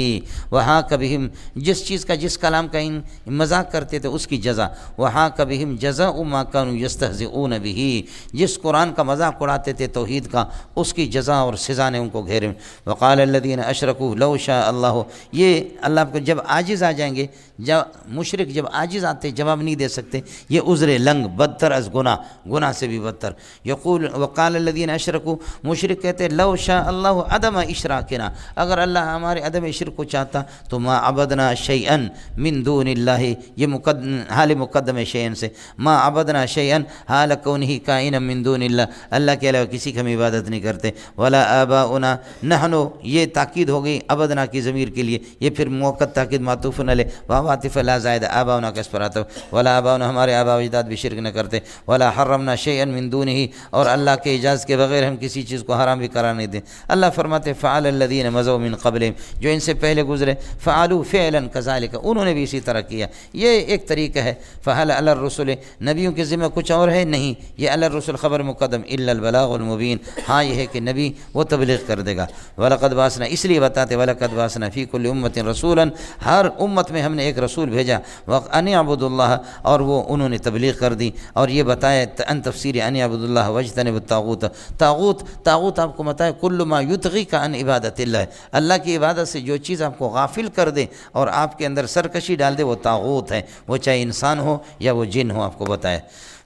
وحاق بہم، جس چیز کا، جس کلام کا ان مذاق کرتے تھے اس کی جزا، وحاق بہم جزاء ما کانوا یستہزئون بہ، جس قرآن کا مذاق اڑاتے تھے توحید کا، اس کی جزا اور سزا نے ان کو گھیرے۔ وقال الذین اشرکوا لو شاء اللہ، یہ اللہ کو جب عاجز آ جائیں گے، جب مشرک جب عاجز آتے جواب نہیں دے سکتے، یہ عذر لنگ، بدتر از گناہ سے بھی بدتر۔ یقول وقال الذین اشرکوا، مشرک کہتے لو شاء اللہ عدم اشراکنا، اگر اللہ ہمارے عدم شرک کو چاہتا تو ما عبدنا شیئا من دون اللہ، یہ حال مقدم شیئا سے، ما عبدنا شیئا حال کونہ کائنا من دون اللہ، اللہ کے علاوہ کسی کی ہم عبادت نہیں کرتے۔ ولا آباؤنا نحن، یہ تاکید ہو گئی عبدنا کی ضمیر کے لیے، یہ پھر موقت تاکید معطوف علیہ، وعاطف لا زائد، آباؤنا کا اس پر آتا ہے، ولا آباؤنا، ہمارے آبا و اجداد بھی شرک نہ کرتے، ولا حرمنا شیئا من دونہ، اور اللہ کے اجازت کے بغیر ہم کسی چیز کو حرام بھی قرار نہیں دیں۔ اللہ فرماتے فعل الذین مضوا من قبلہم، جو ان سے پہلے گزرے، فعلوا فعلا کذالک، انہوں نے بھی اسی طرح کیا۔ یہ ایک طریقہ ہے۔ فہل علی الرسل، نبیوں کے ذمہ کچھ اور ہے؟ نہیں، یہ علی الرسل خبر مقدم، الا البلاغ المبین، ہاں یہ ہے کہ نبی وہ تبلیغ کر دے گا۔ وَلَقَدْ بَعَثْنَا، اس لیے بتاتے وَلَقَدْ بَعَثْنَا فِي كُلِّ أُمَّةٍ رَسُولًا، ہر امت میں ہم نے ایک رسول بھیجا، وَأَنِ اعْبُدُوا اللَّهَ، اور وہ انہوں نے تبلیغ کر دی، اور یہ بتایا ان تفسیر أَنِ اعْبُدُوا اللَّهَ وَاجْتَنِبُوا الطَّاغُوتَ، طاغوت آپ کو بتایا کل ما یطغیک عن عبادت اللہ، اللہ کی عبادت سے جو چیز آپ کو غافل کر دے اور آپ کے اندر سرکشی ڈال دے وہ طاغوت ہے، وہ چاہے انسان ہو یا وہ جن ہو، آپ کو بتایا۔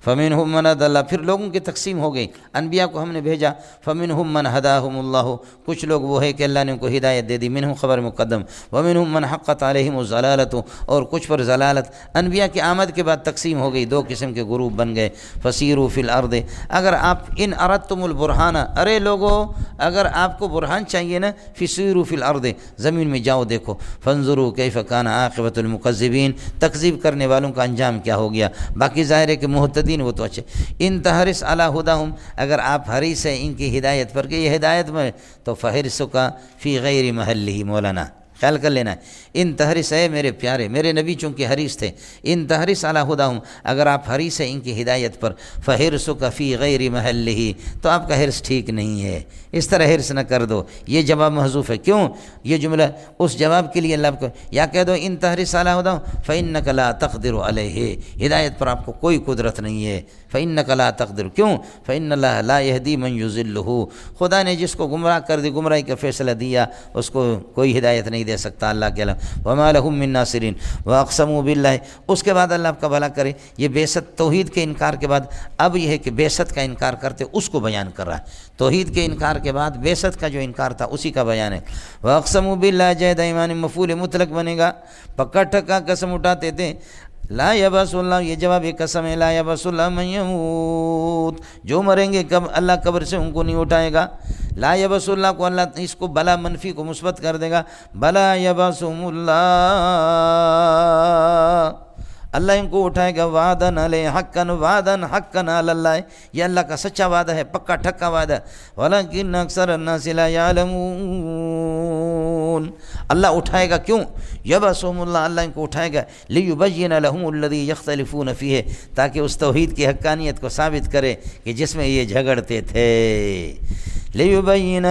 فمنہم من ہدی اللہ، پھر لوگوں کی تقسیم ہو گئی، انبیاء کو ہم نے بھیجا، فمنہم من ہداہم اللہ، کچھ لوگ وہ ہے کہ اللہ نے ان کو ہدایت دے دی، منہم خبر مقدم، ومنہم من حقت علیہم الضلالۃ، اور کچھ پر ضلالت، انبیاء کی آمد کے بعد تقسیم ہو گئی، دو قسم کے گروپ بن گئے، فسیروا فی الارض، اگر آپ ان اردتم البرہان، ارے لوگو اگر آپ کو برہان چاہیے نا، فسیروا فی الارض، زمین میں جاؤ دیکھو، فانظروا کیف کان عاقبۃ المکذبین، تکذیب کرنے والوں کا انجام کیا ہو گیا، باقی ظاہر ہے کہ محتدین وہ تو اچھے، ان تحرس علی ہداہم، اگر آپ حریص ہیں ان کی ہدایت پر کہ یہ ہدایت میں، تو فحرصک فی غیر محلہ، مولانا خیال کر لینا ہے، ان تحرس ہے میرے پیارے، میرے نبی چونکہ حریص تھے، ان تحرس علی ہداہم، اگر آپ حریص ہیں ان کی ہدایت پر، فحرصک فی غیر محلہ، تو آپ کا حرص ٹھیک نہیں ہے، اس طرح حرص نہ کر دو، یہ جواب محذوف ہے، کیوں؟ یہ جملہ اس جواب کے لیے اللہ کو، یا کہہ دو ان تحرس علی ہداہم فإنک لا تقدر علیہ، ہدایت پر آپ کو کوئی قدرت نہیں ہے، فإنک لا تقدر، کیوں؟ فإن اللہ لا یہدی من یضلہ، خدا نے جس کو گمراہ کر دی، گمراہی کا فیصلہ دیا، اس کو کوئی ہدایت نہیں دے سکتا اللہ کے علاوہ، وما لہم من ناصرین واقسموا باللہ، اس کے بعد اللہ آپ کا بھلا کرے، یہ بعثت توحید کے انکار کے بعد اب یہ ہے کہ بعثت کا انکار کرتے اس کو بیان کر رہا ہے، توحید کے انکار کے بعد بعثت کا جو انکار تھا اسی کا بیان ہے، واقسموا باللہ جہد ایمان، مفعول مطلق بنے گا، پکا ٹھکا قسم اٹھاتے تھے، لا یبعث اللہ، یہ جواب ایک قسم ہے، لا یبعث اللہ من یموت، جو مریں گے کب اللہ قبر سے ان کو نہیں اٹھائے گا، لا یبعث اللہ کو اللہ اس کو بلا منفی کو مثبت کر دے گا، بلا یبعثہم اللہ، اللہ ان کو اٹھائے گا، وعدن علیہ حقن، وعدن حقن علی اللہ، یہ اللہ کا سچا وعدہ ہے، پکا ٹھکا وعدہ ہے، ولکن اکثر الناس لا یعلمون، اللہ اٹھائے گا، کیوں؟ یبعثہم اللہ، اللہ ان کو اٹھائے گا، لیبین لہم الذی یختلفون فیہ، تاکہ اس توحید کی حقانیت کو ثابت کرے کہ جس میں یہ جھگڑتے تھے، لیبین،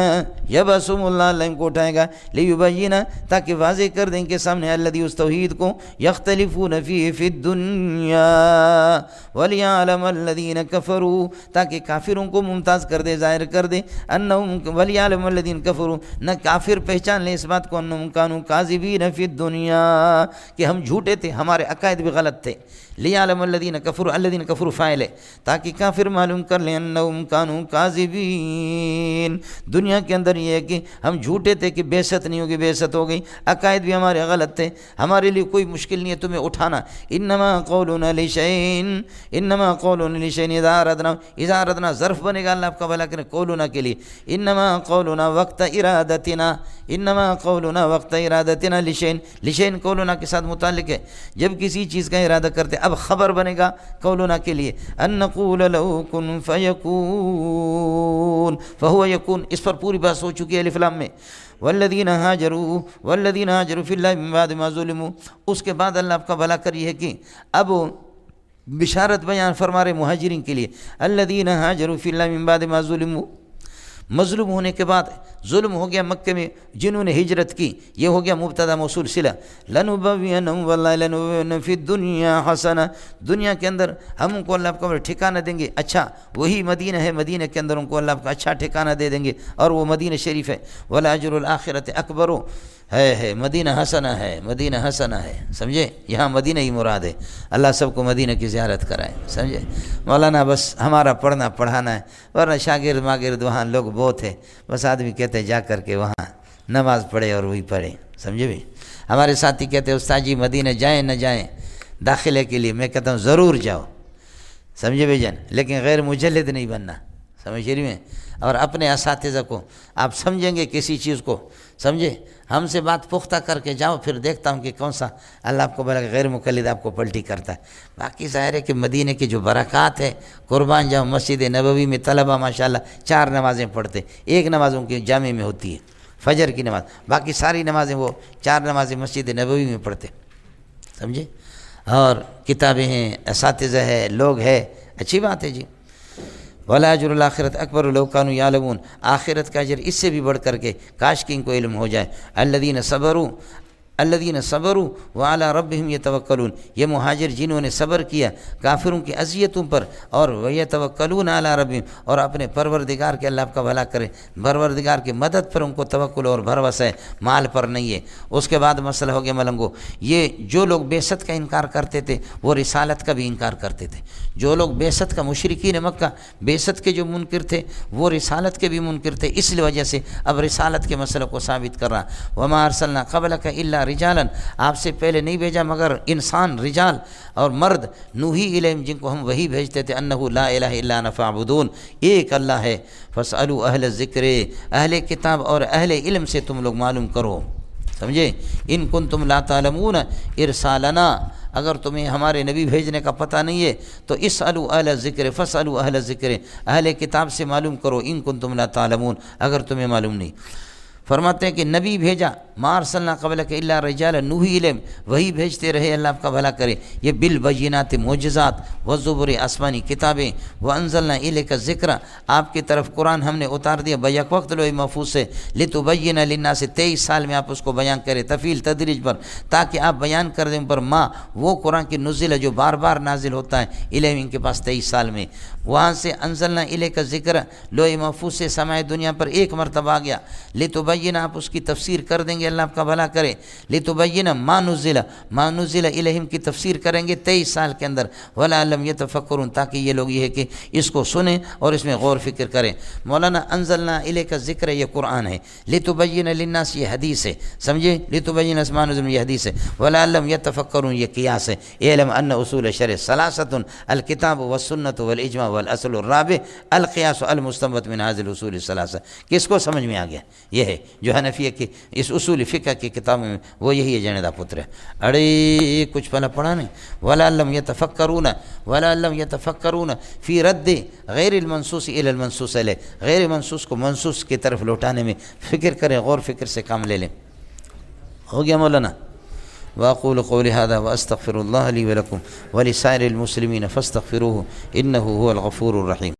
یبعثہم اللہ، اللہ ان کو اٹھائے گا، لیبین، تاکہ واضح کر دیں کہ سامنے الذی، اس توحید کو، یختلفون فیہ فی الدنیا، ولیعلم الذین کفروا، تاکہ کافروں کو ممتاز کر دے، ظاہر کر دے، انہم، ولیعلم الذین کفروا، نہ کافر پہچان لیں اس بات کو، انہم کانوا کاذبین فی الدنیا، کہ ہم جھوٹے تھے، ہمارے عقائد بھی غلط تھے، لیعلم الذین کفروا، الذین کفروا فاعل ہے، تاکہ کافر معلوم کر لیں، انہم کانوا کاذبین، دنیا کے اندر یہ ہے کہ ہم جھوٹے تھے کہ بعثت نہیں ہوگی، بعثت ہو گئی، عقائد بھی ہمارے غلط تھے، ہمارے لیے کوئی مشکل نہیں ہے تمہیں اٹھانا، انما قولنا لشیء، انما قولنا لشیء اذا اردنا، اذا اردنا ظرف بنے گا، اللہ آپ کا بھلا کرے، قولنا کے لیے، انما قولنا وقت ارادتنا، انما قولنا وقت ارادتنا لشیء، لشیء قولنا کے ساتھ متعلق ہے، جب کسی چیز کا ارادہ کرتے اب خبر بنے گا قولنا کے لیے، ان نقول له کن فیکون، فهو یکون، اس پر پوری بات ہو چکی ہے الف لام میں، والذین هاجروا فی اللہ من بعد ما ظلموا، اس کے بعد اللہ آپ کا بھلا کری ہے کہ اب بشارت بیان فرما رہے مہاجرین کے لیے، الذین هاجروا فی اللہ من بعد ما ظلموا، مظلوم ہونے کے بعد ظلم ہو گیا مکے میں، جنہوں نے ہجرت کی، یہ ہو گیا مبتدا موصول صلہ، لنبوینہم واللہ لنبوینہم فی الدنیا حسنہ، دنیا کے اندر ہم ان کو اللہ کا ٹھکانہ دیں گے، اچھا، وہی مدینہ ہے، مدینہ کے اندر ان کو اللہ کا اچھا ٹھکانہ دے دیں گے، اور وہ مدینہ شریف ہے، ولاجر الآخرۃ اکبر، ہے مدینہ حسنہ ہے، مدینہ حسنہ ہے، سمجھے، یہاں مدینہ ہی مراد ہے، اللہ سب کو مدینہ کی زیارت کرائے، سمجھے مولانا، بس ہمارا پڑھنا پڑھانا ہے، ورنہ شاگرد ماگرد وہاں لوگ بہت ہیں، بس آدمی کہتے ہیں جا کر کے وہاں نماز پڑھے اور وہی پڑھے، سمجھے بھی، ہمارے ساتھی کہتے ہیں استاد جی مدینہ جائیں نہ جائیں داخلے کے لیے، میں کہتا ہوں ضرور جاؤ، سمجھے بھائی جان، لیکن غیر مجلد نہیں بننا، سمجھ رہی میں، اور اپنے اساتذہ کو آپ سمجھیں گے کسی چیز کو، سمجھے، ہم سے بات پختہ کر کے جاؤ، پھر دیکھتا ہوں کہ کون سا اللہ آپ کو بلا غیر مقلد آپ کو پلٹی کرتا ہے، باقی ظاہر ہے کہ مدینہ کی جو برکات ہے، قربان جاؤ، مسجد نبوی میں طلبہ ماشاءاللہ 4 نمازیں پڑھتے، ایک نماز ان کی جامع میں ہوتی ہے، فجر کی نماز، باقی ساری نمازیں وہ 4 نمازیں مسجد نبوی میں پڑھتے، سمجھے، اور کتابیں ہیں، اساتذہ ہے، لوگ ہے، اچھی بات ہے جی، ولا اجر الاخرۃ اکبر لو کانوا یعلمون، آخرت کا اجر اس سے بھی بڑھ کر کے کاش کہ ان کو علم ہو جائے، الذین صبروا، الذین صبروا وعلی ربہم یتوکلون، یہ مہاجر جنہوں نے صبر کیا کافروں کی اذیتوں پر، اور ویتوکلون علی ربہم، اور اپنے پروردگار کے، اللہ آپ کا بھلا کرے، پروردگار کی مدد پر ان کو توکل اور بھروسہ ہے، مال پر نہیں ہے۔ اس کے بعد مسئلہ ہو گیا ملنگو، یہ جو لوگ بعثت کا انکار کرتے تھے وہ رسالت کا بھی انکار کرتے تھے۔ جو لوگ بعثت کا، مشرکین مکہ بعثت کے جو منکر تھے وہ رسالت کے بھی منکر تھے، اس وجہ سے اب رسالت کے مسئلے کو ثابت کر رہا۔ وما ارسلنا قبلک الا رجالا، آپ سے پہلے نہیں بھیجا مگر انسان، رجال اور مرد، نوحی الیہم، جن کو ہم وہی بھیجتے تھے، انہ لا الہ الا انا فاعبدون، ایک اللہ ہے۔ فاسألوا اہل الذکر، اہل کتاب اور اہل علم سے تم لوگ معلوم کرو، سمجھے؟ ان کنتم لا تعلمون ارسالنا، اگر تمہیں ہمارے نبی بھیجنے کا پتہ نہیں ہے تو اسألوا اہل الذکر، فاسألوا اہل الذکر، اہل کتاب سے معلوم کرو، ان کنتم لا تعلمون، اگر تمہیں معلوم نہیں۔ فرماتے ہیں کہ نبی بھیجا، ما ارسلنا قبلک الا رجالا نوحی الیہم، وہی بھیجتے رہے، اللہ آپ کا بھلا کرے۔ یہ بالبینات، معجزات، والزبر، آسمانی کتابیں، وانزلنا الیک الذکر، آپ کی طرف قرآن ہم نے اتار دیا بیک وقت لوح محفوظ سے، لتبین للناس، 23 سال میں آپ اس کو بیان کریں، تفیل تدریج پر، تاکہ آپ بیان کر دیں پر ما، وہ قرآن کی نزل جو بار بار نازل ہوتا ہے، الیہم، ان کے پاس 23 سال میں۔ وہاں سے انزلنا الیک الذکر، لوح محفوظ سے سماع دنیا پر ایک مرتبہ آ گیا، لتبین، آپ اس کی تفسیر کر دیں گے، اللہ آپ کا بھلا کرے، لتبین ما نزل الیہم کی تفسیر کریں گے 23 سال کے اندر، ولعلہم یتفکرون، تاکہ یہ لوگ یہ ہے کہ اس کو سنیں اور اس میں غور فکر کریں۔ مولانا انزلنا الیک الذکر یہ قرآن ہے، لتبین للناس یہ حدیث ہے، سمجھے؟ لتبین ما نزل یہ حدیث ہے، ولعلہم یتفکرون یہ قیاس ہے۔ اعلم ان اصول شرع ثلاثۃ، الکتاب والسنۃ والاجماع والاصل الرابع القیاس المستنبط من هذه الاصول الثلاثہ۔ کس کو سمجھ میں آ گیا؟ یہ ہے جو حنفیہ کی اس اصول فقہ کی کتابوں میں وہ یہی ہے، جنیدہ پتر ہے۔ اڑے کچھ پہلا پڑھا نہیں، وَلَعَلَّهُمْ يَتَفَكَّرُونَ فِي رَدِّ غیر المنصوص الی المنصوص علیہ، غیر منصوص کو منصوص کی طرف لوٹانے میں فکر کریں، غور فکر سے کام لے لیں۔ ہو گیا مولانا؟ وأقول قولي هذا وأستغفر الله لي ولكم ولسائر المسلمين فاستغفروه إنه هو الغفور الرحيم۔